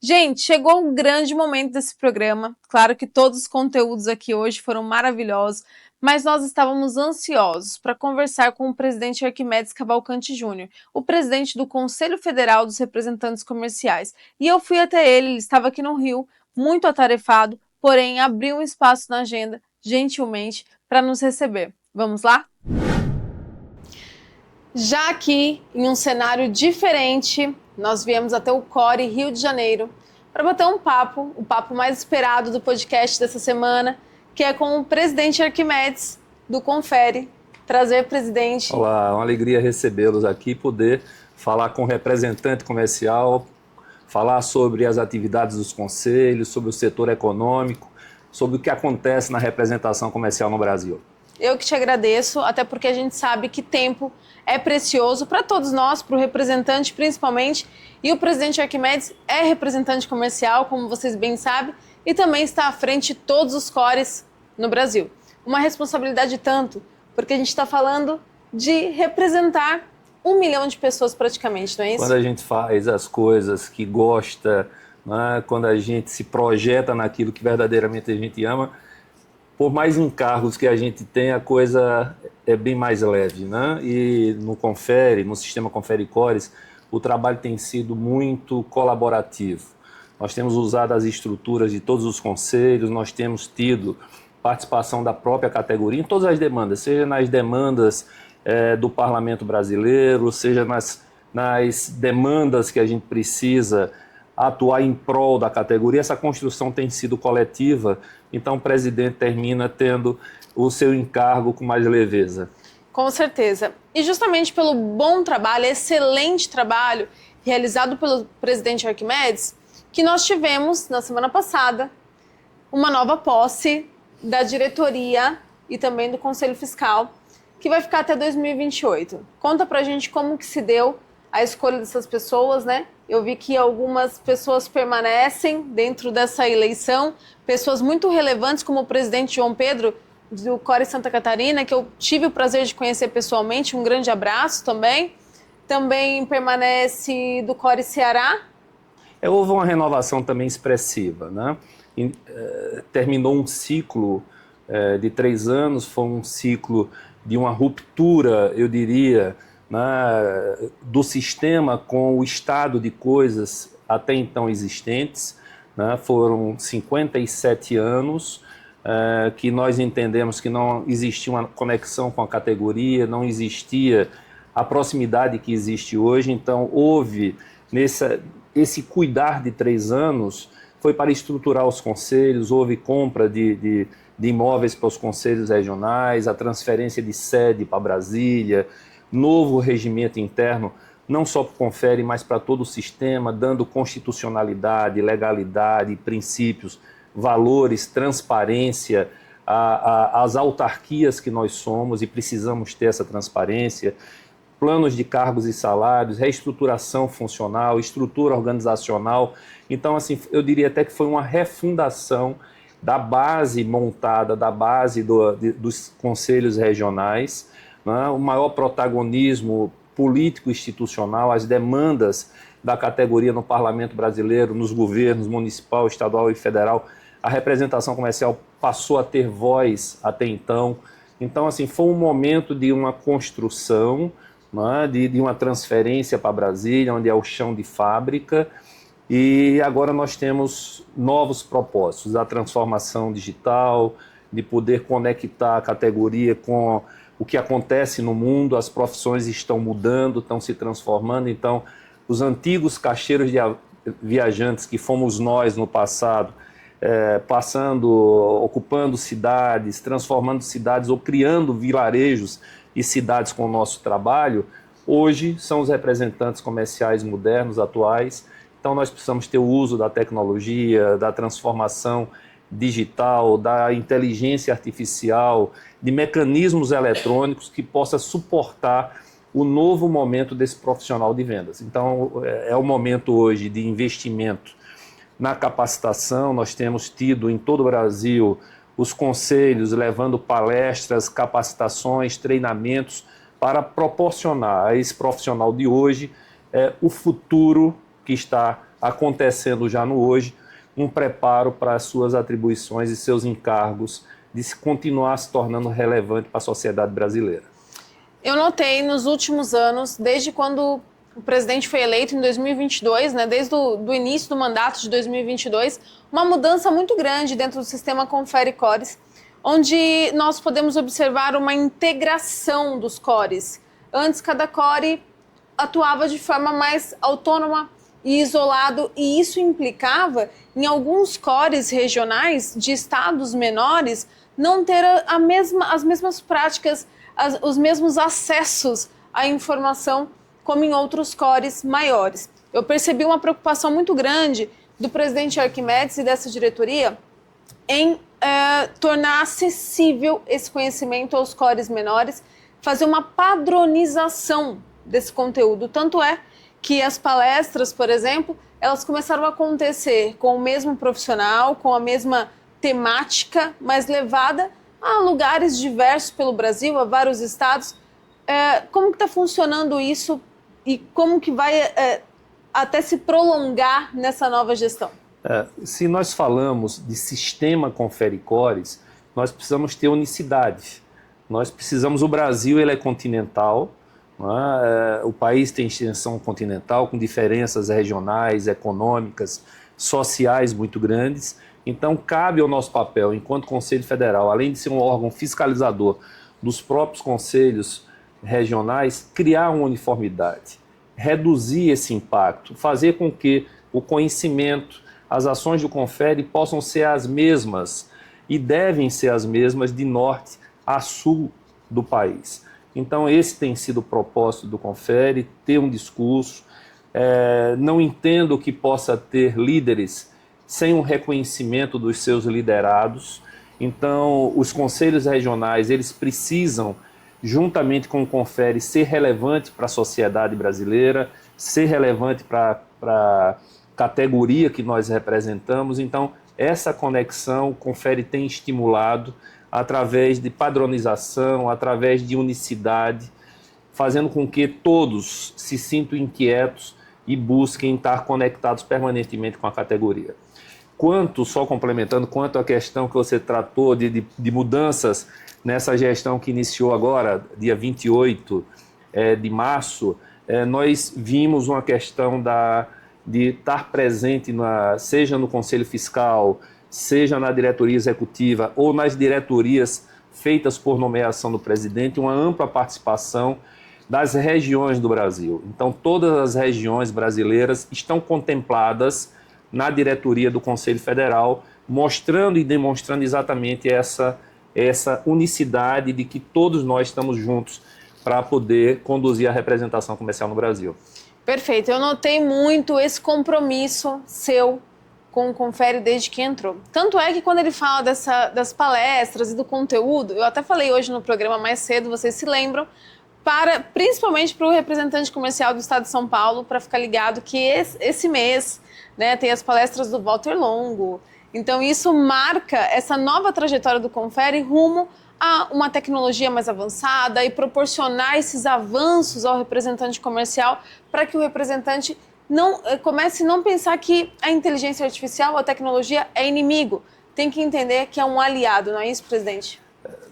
Gente, chegou um grande momento desse programa. Claro que todos os conteúdos aqui hoje foram maravilhosos, mas nós estávamos ansiosos para conversar com o presidente Arquimedes Cavalcante Júnior, o presidente do Conselho Federal dos Representantes Comerciais. E eu fui até ele estava aqui no Rio, muito atarefado, porém abriu um espaço na agenda, gentilmente, para nos receber. Vamos lá? Já aqui, em um cenário diferente, nós viemos até o Core, Rio de Janeiro, para bater um papo, o papo mais esperado do podcast dessa semana, que é com o presidente Arquimedes, do Confere. Prazer, presidente. Olá, é uma alegria recebê-los aqui, poder falar com o representante comercial, falar sobre as atividades dos conselhos, sobre o setor econômico, sobre o que acontece na representação comercial no Brasil. Eu que te agradeço, até porque a gente sabe que tempo é precioso para todos nós, para o representante principalmente, e o presidente Arquimedes é representante comercial, como vocês bem sabem, e também está à frente de todos os cores no Brasil. Uma responsabilidade tanto, porque a gente está falando de representar 1 milhão de pessoas praticamente, não é isso? Quando a gente faz as coisas que gosta, né, quando a gente se projeta naquilo que verdadeiramente a gente ama, por mais encargos que a gente tem, a coisa é bem mais leve, né? E no Confere, no sistema Confere Cores, o trabalho tem sido muito colaborativo. Nós temos usado as estruturas de todos os conselhos, nós temos tido participação da própria categoria em todas as demandas, seja nas demandas do Parlamento Brasileiro, seja nas demandas que a gente precisa atuar em prol da categoria. Essa construção tem sido coletiva, então o presidente termina tendo o seu encargo com mais leveza. Com certeza. E justamente pelo bom trabalho, excelente trabalho realizado pelo presidente Arquimedes, que nós tivemos, na semana passada, uma nova posse da diretoria e também do Conselho Fiscal, que vai ficar até 2028. Conta pra gente como que se deu a escolha dessas pessoas, né? Eu vi que algumas pessoas permanecem dentro dessa eleição, pessoas muito relevantes, como o presidente João Pedro, do Core Santa Catarina, que eu tive o prazer de conhecer pessoalmente, um grande abraço também. Também permanece do Core Ceará. Houve uma renovação também expressiva, né? Terminou um ciclo de 3 anos, foi um ciclo de uma ruptura, eu diria, né, do sistema com o estado de coisas até então existentes, né? Foram 57 anos que nós entendemos que não existia uma conexão com a categoria, não existia a proximidade que existe hoje, então houve esse cuidar de 3 anos, foi para estruturar os conselhos, houve compra de imóveis para os conselhos regionais, a transferência de sede para Brasília, novo regimento interno, não só para o Confere, mas para todo o sistema, dando constitucionalidade, legalidade, princípios, valores, transparência às autarquias que nós somos e precisamos ter essa transparência, planos de cargos e salários, reestruturação funcional, estrutura organizacional. Então, assim, eu diria até que foi uma refundação da base montada, da base dos conselhos regionais, né? O maior protagonismo político institucional, as demandas da categoria no Parlamento Brasileiro, nos governos municipal, estadual e federal, a representação comercial passou a ter voz até então. Então, assim, foi um momento de uma construção, né, de uma transferência para Brasília, onde é o chão de fábrica, e agora nós temos novos propósitos, a transformação digital, de poder conectar a categoria com o que acontece no mundo, as profissões estão mudando, estão se transformando, então os antigos caixeiros de viajantes que fomos nós no passado, ocupando cidades, transformando cidades ou criando vilarejos e cidades com o nosso trabalho, hoje são os representantes comerciais modernos, atuais. Então nós precisamos ter o uso da tecnologia, da transformação digital, da inteligência artificial, de mecanismos eletrônicos que possa suportar o novo momento desse profissional de vendas. Então, é o momento hoje de investimento na capacitação. Nós temos tido em todo o Brasil os conselhos levando palestras, capacitações, treinamentos para proporcionar a esse profissional de hoje o futuro que está acontecendo já no hoje, um preparo para as suas atribuições e seus encargos de se continuar se tornando relevante para a sociedade brasileira. Eu notei nos últimos anos, desde quando o presidente foi eleito em 2022, né, desde o início do mandato de 2022, uma mudança muito grande dentro do sistema Confere Cores, onde nós podemos observar uma integração dos cores. Antes, cada core atuava de forma mais autônoma e isolado, e isso implicava em alguns cores regionais de estados menores não ter as mesmas práticas, os mesmos acessos à informação como em outros cores maiores. Eu percebi uma preocupação muito grande do presidente Arquimedes e dessa diretoria em tornar acessível esse conhecimento aos cores menores, fazer uma padronização desse conteúdo. Tanto é que as palestras, por exemplo, elas começaram a acontecer com o mesmo profissional, com a mesma temática, mas levada a lugares diversos pelo Brasil, a vários estados. Como que está funcionando isso e como que vai até se prolongar nessa nova gestão? Se nós falamos de sistema Confere Cores, nós precisamos ter unicidade. Nós precisamos, o Brasil ele é continental, o país tem extensão continental, com diferenças regionais, econômicas, sociais muito grandes. Então, cabe ao nosso papel, enquanto Conselho Federal, além de ser um órgão fiscalizador dos próprios conselhos regionais, criar uma uniformidade, reduzir esse impacto, fazer com que o conhecimento, as ações do Confere possam ser as mesmas e devem ser as mesmas de norte a sul do país. Então, esse tem sido o propósito do Confere, ter um discurso. Não entendo que possa ter líderes sem um reconhecimento dos seus liderados. Então, os conselhos regionais, eles precisam, juntamente com o Confere, ser relevante para a sociedade brasileira, ser relevante para a categoria que nós representamos. Então, essa conexão o Confere tem estimulado através de padronização, através de unicidade, fazendo com que todos se sintam inquietos e busquem estar conectados permanentemente com a categoria. Só complementando, quanto à questão que você tratou de mudanças nessa gestão que iniciou agora, dia 28 de março, nós vimos uma questão de estar presente, seja no Conselho Fiscal, seja na diretoria executiva ou nas diretorias feitas por nomeação do presidente, uma ampla participação das regiões do Brasil. Então, todas as regiões brasileiras estão contempladas na diretoria do Conselho Federal, mostrando e demonstrando exatamente essa unicidade de que todos nós estamos juntos para poder conduzir a representação comercial no Brasil. Perfeito. Eu notei muito esse compromisso seu com o Confere desde que entrou. Tanto é que quando ele fala das palestras e do conteúdo, eu até falei hoje no programa mais cedo, vocês se lembram, principalmente para o representante comercial do Estado de São Paulo, para ficar ligado que esse mês, né, tem as palestras do Walter Longo. Então isso marca essa nova trajetória do Confere rumo a uma tecnologia mais avançada e proporcionar esses avanços ao representante comercial para que o representante comece a não pensar que a inteligência artificial, a tecnologia é inimigo. Tem que entender que é um aliado, não é isso, presidente?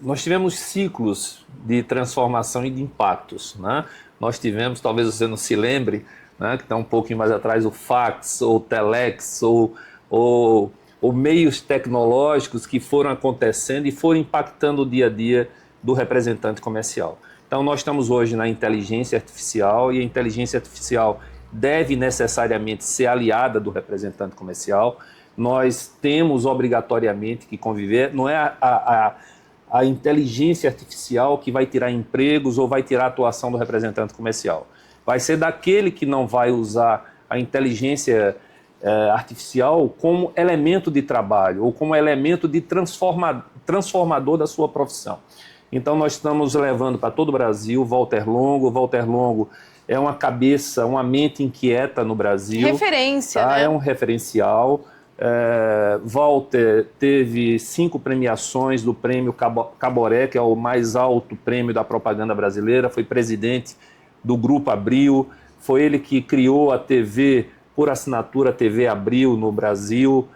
Nós tivemos ciclos de transformação e de impactos, né? Nós tivemos, talvez você não se lembre, né, que está um pouquinho mais atrás, o fax, ou o telex, ou meios tecnológicos que foram acontecendo e foram impactando o dia a dia do representante comercial. Então, nós estamos hoje na inteligência artificial e a inteligência artificial deve necessariamente ser aliada do representante comercial. Nós temos obrigatoriamente que conviver, não é a inteligência artificial que vai tirar empregos ou vai tirar a atuação do representante comercial. Vai ser daquele que não vai usar a inteligência artificial como elemento de trabalho ou como elemento de transformador da sua profissão. Então, nós estamos levando para todo o Brasil Walter Longo. Walter Longo é uma cabeça, uma mente inquieta no Brasil. Referência, né? É um referencial. Walter teve 5 premiações do prêmio Caboré, que é o mais alto prêmio da propaganda brasileira. Foi presidente do Grupo Abril. Foi ele que criou a TV por assinatura, TV Abril no Brasil,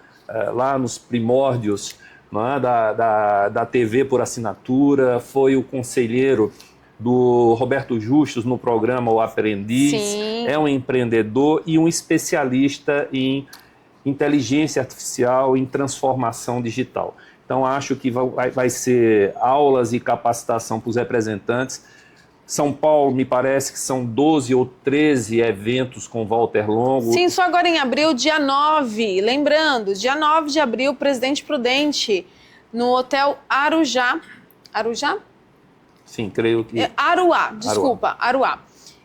lá nos primórdios, não é, da TV por assinatura. Foi o conselheiro do Roberto Justus no programa O Aprendiz. Sim. É um empreendedor e um especialista em inteligência artificial, em transformação digital. Então, acho que vai ser aulas e capacitação para os representantes. São Paulo, me parece que são 12 ou 13 eventos com Walter Longo. Sim, só agora em abril, dia 9. Lembrando, dia 9 de abril, Presidente Prudente, no Hotel Arujá. Arujá? Sim, creio que... Aruá, desculpa, Aruá.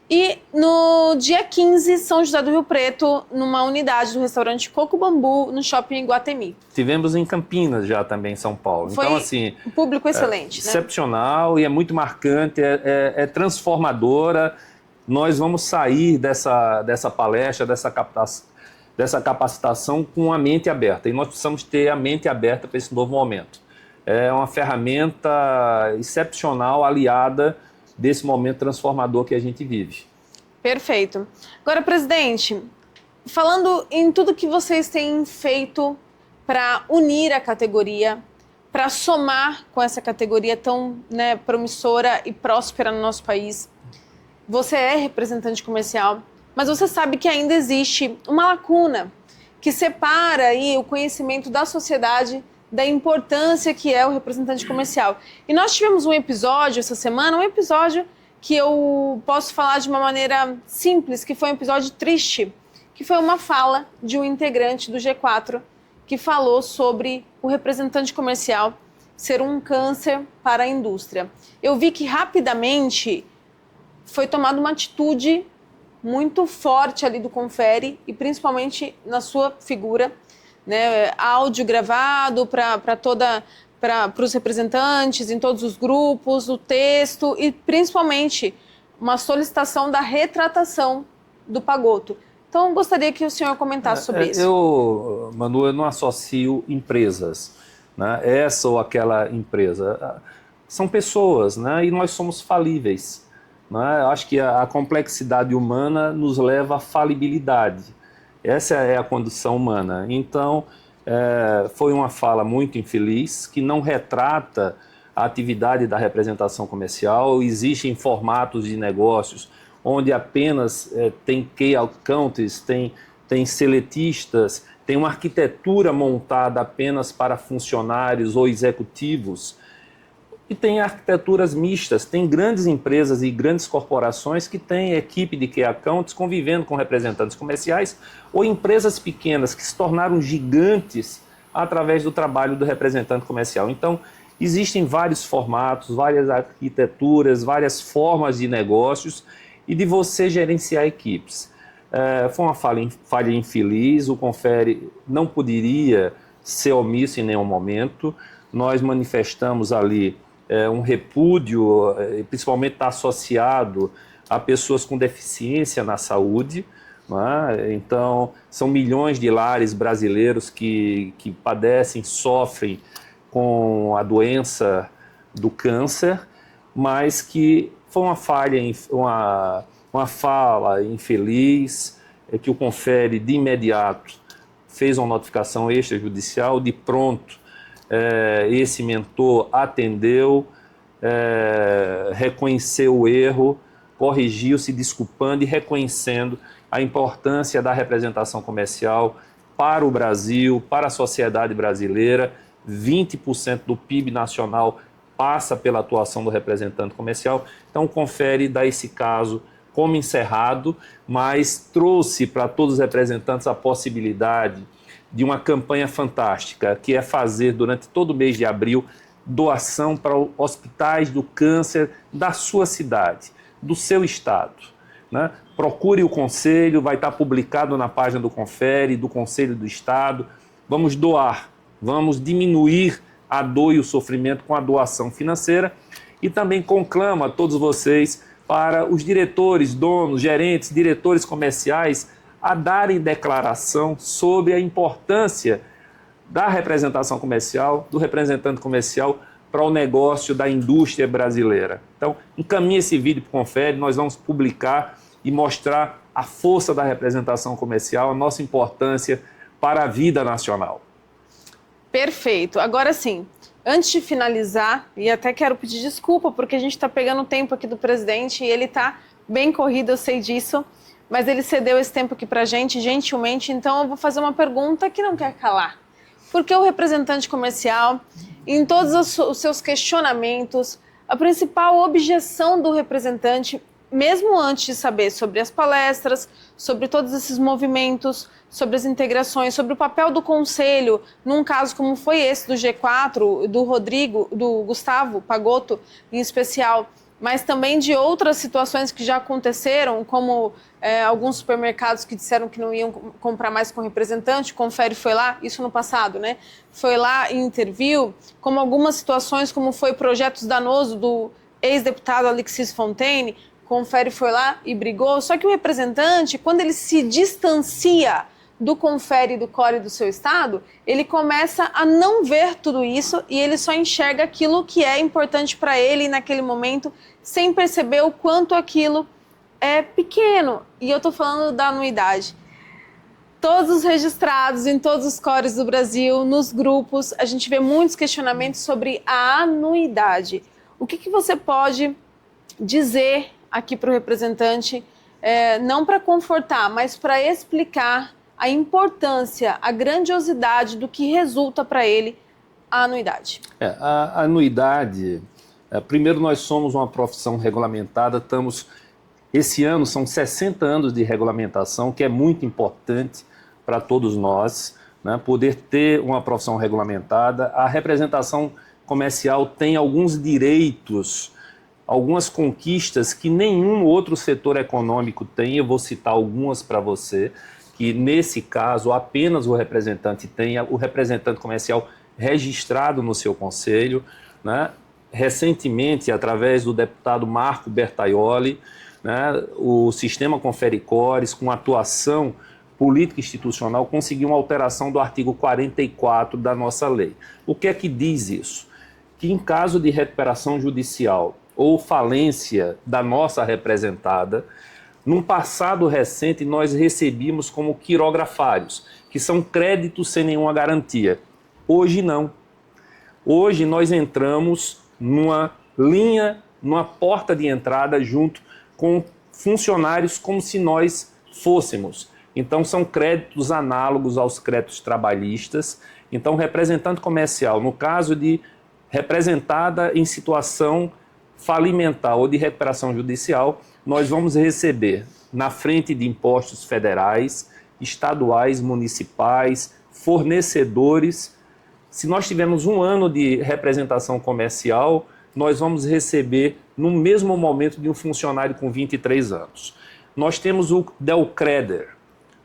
E no dia 15, São José do Rio Preto, numa unidade do restaurante Coco Bambu, no Shopping Iguatemi. Tivemos em Campinas já também, em São Paulo. Foi então, assim, um público excelente, né? Excepcional e é muito marcante, é transformadora. Nós vamos sair dessa palestra, dessa capacitação com a mente aberta. E nós precisamos ter a mente aberta para esse novo momento. É uma ferramenta excepcional, aliada desse momento transformador que a gente vive. Perfeito. Agora, presidente, falando em tudo que vocês têm feito para unir a categoria, para somar com essa categoria tão, né, promissora e próspera no nosso país, você é representante comercial, mas você sabe que ainda existe uma lacuna que separa aí o conhecimento da sociedade da importância que é o representante comercial. E nós tivemos um episódio essa semana, um episódio que eu posso falar de uma maneira simples, que foi um episódio triste, que foi uma fala de um integrante do G4 que falou sobre o representante comercial ser um câncer para a indústria. Eu vi que rapidamente foi tomada uma atitude muito forte ali do Confere e principalmente na sua figura, né, áudio gravado para os representantes em todos os grupos, o texto e principalmente uma solicitação da retratação do Pagotto. Então, gostaria que o senhor comentasse sobre isso. Manu, eu não associo empresas, né, essa ou aquela empresa. São pessoas, né, e nós somos falíveis. Né? Eu acho que a complexidade humana nos leva à falibilidade. Essa é a condição humana. Então, foi uma fala muito infeliz, que não retrata a atividade da representação comercial. Existem formatos de negócios onde apenas tem key accountants, tem seletistas, tem uma arquitetura montada apenas para funcionários ou executivos. E tem arquiteturas mistas, tem grandes empresas e grandes corporações que têm equipe de key accounts convivendo com representantes comerciais ou empresas pequenas que se tornaram gigantes através do trabalho do representante comercial. Então, existem vários formatos, várias arquiteturas, várias formas de negócios e de você gerenciar equipes. Foi uma falha infeliz, o Confere não poderia ser omisso em nenhum momento. Nós manifestamos ali um repúdio, principalmente está associado a pessoas com deficiência na saúde. Né? Então, são milhões de lares brasileiros que padecem, sofrem com a doença do câncer, mas que foi uma falha, uma fala infeliz, que o Confere de imediato fez uma notificação extrajudicial, de pronto esse mentor atendeu, reconheceu o erro, corrigiu, se desculpando e reconhecendo a importância da representação comercial para o Brasil, para a sociedade brasileira. 20% do PIB nacional passa pela atuação do representante comercial. Então, o Confere dá esse caso como encerrado, mas trouxe para todos os representantes a possibilidade de uma campanha fantástica, que é fazer durante todo o mês de abril doação para hospitais do câncer da sua cidade, do seu estado. né? Procure o Conselho, vai estar publicado na página do Confere, do Conselho do Estado. Vamos doar, vamos diminuir a dor e o sofrimento com a doação financeira. E também conclamo a todos vocês, para os diretores, donos, gerentes, diretores comerciais, a darem declaração sobre a importância da representação comercial, do representante comercial para o negócio da indústria brasileira. Então, encaminhe esse vídeo para o Confere, nós vamos publicar e mostrar a força da representação comercial, a nossa importância para a vida nacional. Perfeito. Agora sim, antes de finalizar, e até quero pedir desculpa, porque a gente está pegando o tempo aqui do presidente e ele está bem corrido, eu sei disso, mas ele cedeu esse tempo aqui para a gente, gentilmente, então eu vou fazer uma pergunta que não quer calar. Porque o representante comercial, em todos os seus questionamentos, a principal objeção do representante, mesmo antes de saber sobre as palestras, sobre todos esses movimentos, sobre as integrações, sobre o papel do conselho, num caso como foi esse do G4, do Rodrigo, do Gustavo Pagotto em especial, mas também de outras situações que já aconteceram, como alguns supermercados que disseram que não iam comprar mais com representante, o Confere foi lá, isso no passado, né? Foi lá e interviu, como algumas situações, como foi projetos danosos do ex-deputado Alexis Fontaine, o Confere foi lá e brigou, só que o representante, quando ele se distancia do Confere, do core do seu estado, ele começa a não ver tudo isso e ele só enxerga aquilo que é importante para ele naquele momento, sem perceber o quanto aquilo é pequeno. E eu estou falando da anuidade. Todos os registrados em todos os cores do Brasil, nos grupos, a gente vê muitos questionamentos sobre a anuidade. O que você pode dizer aqui para o representante, não para confortar, mas para explicar a importância, a grandiosidade do que resulta para ele a anuidade? A anuidade, primeiro nós somos uma profissão regulamentada, esse ano são 60 anos de regulamentação, que é muito importante para todos nós, né, poder ter uma profissão regulamentada. A representação comercial tem alguns direitos, algumas conquistas que nenhum outro setor econômico tem, eu vou citar algumas para você, que nesse caso apenas o representante tenha, o representante comercial registrado no seu conselho, né? Recentemente, através do deputado Marco Bertaioli, né, o sistema Confere Cores, com atuação política institucional, conseguiu uma alteração do artigo 44 da nossa lei. O que é que diz isso? Que em caso de recuperação judicial ou falência da nossa representada, num passado recente, nós recebíamos como quirografários, que são créditos sem nenhuma garantia. Hoje não. Hoje nós entramos numa linha, numa porta de entrada junto com funcionários como se nós fôssemos. Então são créditos análogos aos créditos trabalhistas. Então representante comercial, no caso de representada em situação falimentar ou de recuperação judicial, nós vamos receber na frente de impostos federais, estaduais, municipais, fornecedores. Se nós tivermos um ano de representação comercial, nós vamos receber no mesmo momento de um funcionário com 23 anos. Nós temos o Delcreder,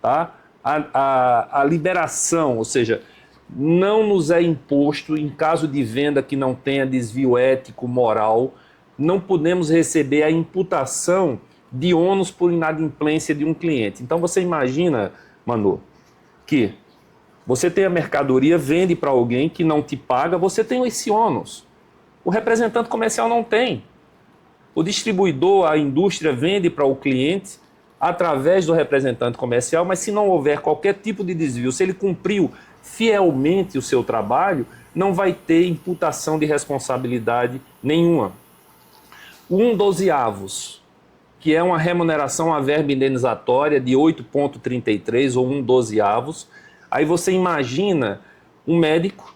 tá? A liberação, ou seja, não nos é imposto em caso de venda que não tenha desvio ético, moral, não podemos receber a imputação de ônus por inadimplência de um cliente. Então você imagina, Manu, que você tem a mercadoria, vende para alguém que não te paga, você tem esse ônus. O representante comercial não tem. O distribuidor, a indústria vende para o cliente através do representante comercial, mas se não houver qualquer tipo de desvio, se ele cumpriu fielmente o seu trabalho, não vai ter imputação de responsabilidade nenhuma. 1/12, que é uma remuneração à verba indenizatória de 8,33 ou 1/12. Aí você imagina um médico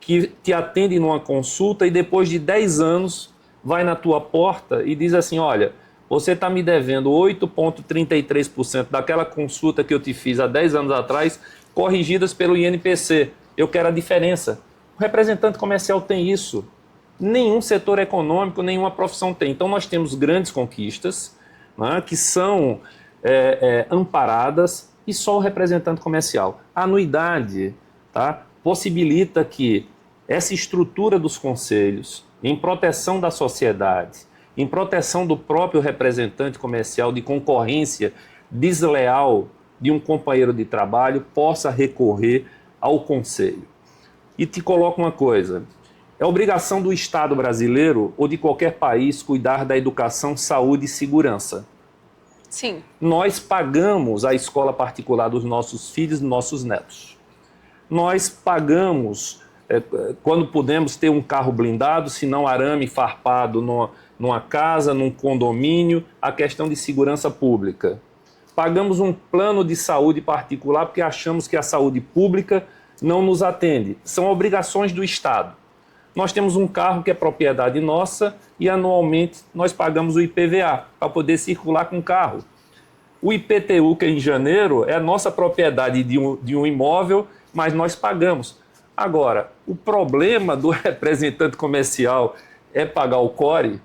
que te atende numa consulta e depois de 10 anos vai na tua porta e diz assim, olha, você está me devendo 8,33% daquela consulta que eu te fiz há 10 anos atrás, corrigidas pelo INPC. Eu quero a diferença. O representante comercial tem isso. Nenhum setor econômico, nenhuma profissão tem. Então nós temos grandes conquistas, né, que são amparadas, e só o representante comercial. A anuidade, tá, possibilita que essa estrutura dos conselhos, em proteção da sociedade, em proteção do próprio representante comercial, de concorrência desleal de um companheiro de trabalho, possa recorrer ao conselho. E te coloco uma coisa, é obrigação do Estado brasileiro ou de qualquer país cuidar da educação, saúde e segurança. Sim. Nós pagamos a escola particular dos nossos filhos e dos nossos netos. Nós pagamos, quando podemos, ter um carro blindado, se não arame farpado numa casa, num condomínio, a questão de segurança pública. Pagamos um plano de saúde particular porque achamos que a saúde pública não nos atende. São obrigações do Estado. Nós temos um carro que é propriedade nossa e anualmente nós pagamos o IPVA para poder circular com o carro. O IPTU, que é em janeiro, é a nossa propriedade de um imóvel, mas nós pagamos. Agora, o problema do representante comercial é pagar o CORE,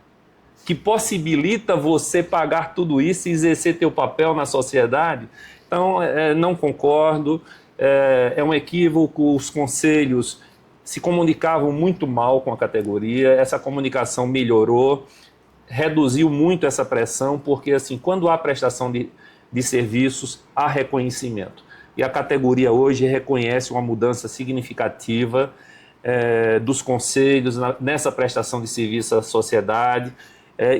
que possibilita você pagar tudo isso e exercer teu papel na sociedade. Então, não concordo, é um equívoco, os conselhos se comunicavam muito mal com a categoria, essa comunicação melhorou, reduziu muito essa pressão, porque assim, quando há prestação de serviços, há reconhecimento. E a categoria hoje reconhece uma mudança significativa dos conselhos nessa prestação de serviço à sociedade.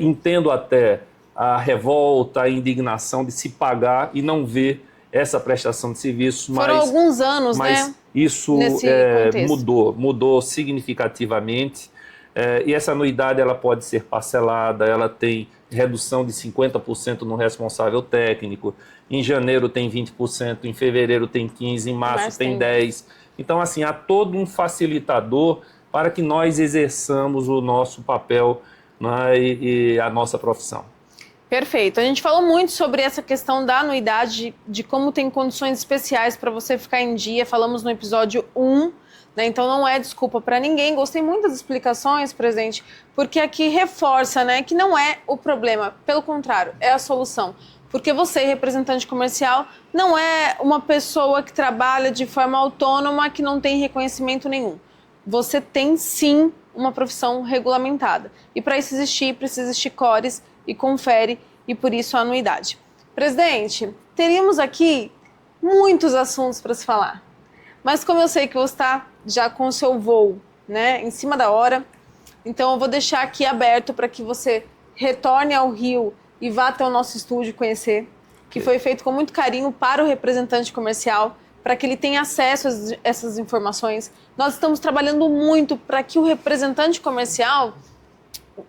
Entendo até a revolta, a indignação de se pagar e não ver essa prestação de serviço. Foram alguns anos, né? Isso mudou significativamente. E essa anuidade ela pode ser parcelada, ela tem redução de 50% no responsável técnico, em janeiro tem 20%, em fevereiro tem 15%, em março tem 10%. Então, assim, há todo um facilitador para que nós exerçamos o nosso papel, né, e a nossa profissão. Perfeito. A gente falou muito sobre essa questão da anuidade, de como tem condições especiais para você ficar em dia. Falamos no episódio 1, né? Então não é desculpa para ninguém. Gostei muito das explicações, presidente, porque aqui reforça, né, que não é o problema. Pelo contrário, é a solução. Porque você, representante comercial, não é uma pessoa que trabalha de forma autônoma, que não tem reconhecimento nenhum. Você tem, sim, uma profissão regulamentada. E para isso existir, precisa existir CORES e confere, e por isso a anuidade. Presidente, teríamos aqui muitos assuntos para se falar, mas como eu sei que você está já com o seu voo, né, em cima da hora, então eu vou deixar aqui aberto para que você retorne ao Rio e vá até o nosso estúdio conhecer, que foi feito com muito carinho para o representante comercial, para que ele tenha acesso a essas informações. Nós estamos trabalhando muito para que o representante comercial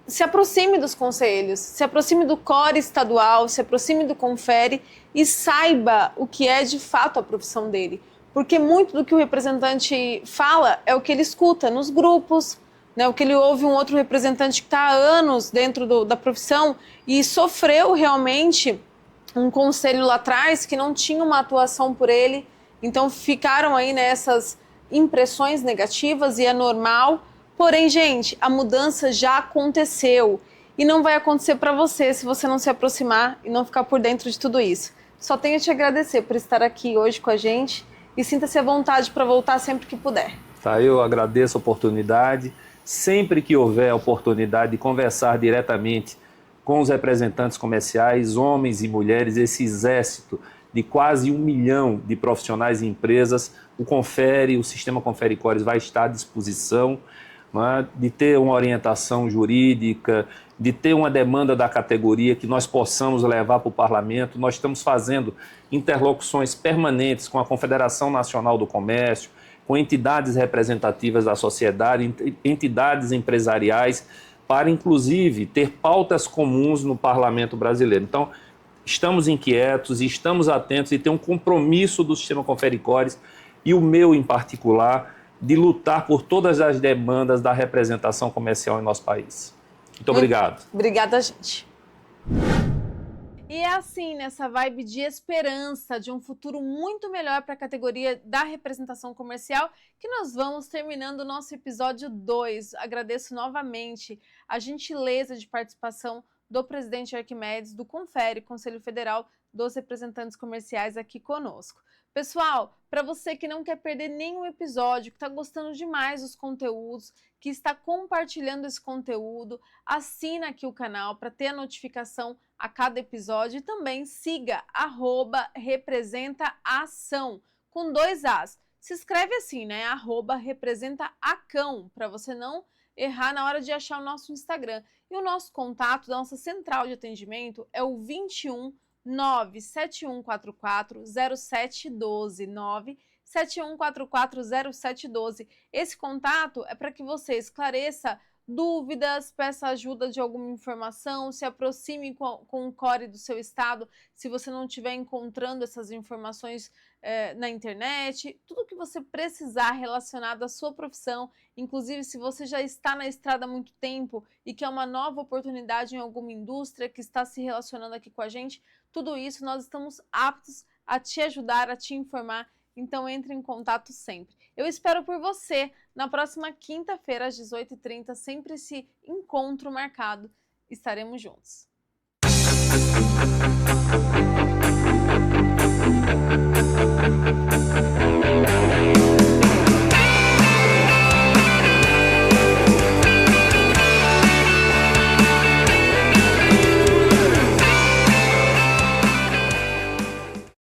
se aproxime dos conselhos, se aproxime do CORE estadual, se aproxime do confere e saiba o que é de fato a profissão dele. Porque muito do que o representante fala é o que ele escuta nos grupos, né, o que ele ouve um outro representante que está há anos dentro da profissão e sofreu realmente um conselho lá atrás que não tinha uma atuação por ele, então ficaram aí nessas impressões negativas e é normal. Porém, gente, a mudança já aconteceu e não vai acontecer para você se você não se aproximar e não ficar por dentro de tudo isso. Só tenho a te agradecer por estar aqui hoje com a gente e sinta-se à vontade para voltar sempre que puder. Tá, eu agradeço a oportunidade. Sempre que houver a oportunidade de conversar diretamente com os representantes comerciais, homens e mulheres, esse exército de quase 1 milhão de profissionais e empresas, o sistema Confere Cores vai estar à disposição, né, de ter uma orientação jurídica, de ter uma demanda da categoria que nós possamos levar para o parlamento. Nós estamos fazendo interlocuções permanentes com a Confederação Nacional do Comércio, com entidades representativas da sociedade, entidades empresariais, para inclusive ter pautas comuns no parlamento brasileiro. Então, estamos inquietos e estamos atentos e tem um compromisso do sistema Confere Cores e o meu em particular, de lutar por todas as demandas da representação comercial em nosso país. Muito obrigado. Obrigada, gente. E é assim, nessa vibe de esperança, de um futuro muito melhor para a categoria da representação comercial, que nós vamos terminando o nosso episódio 2. Agradeço novamente a gentileza de participação do presidente Arquimedes, do Confere, Conselho Federal dos Representantes Comerciais, aqui conosco. Pessoal, para você que não quer perder nenhum episódio, que está gostando demais dos conteúdos, que está compartilhando esse conteúdo, assina aqui o canal para ter a notificação a cada episódio e também siga @representaação, com 2 As. Se escreve assim, né? @representaacão, para você não errar na hora de achar o nosso Instagram. E o nosso contato da nossa central de atendimento é o 21 97144 0712, 97144 0712. Esse contato é para que você esclareça dúvidas, peça ajuda de alguma informação, se aproxime com o CORE do seu estado, se você não estiver encontrando essas informações na internet, tudo que você precisar relacionado à sua profissão, inclusive se você já está na estrada há muito tempo e quer uma nova oportunidade em alguma indústria que está se relacionando aqui com a gente, tudo isso nós estamos aptos a te ajudar, a te informar. Então entre em contato sempre. Eu espero por você na próxima quinta-feira às 18h30, sempre esse encontro marcado. Estaremos juntos.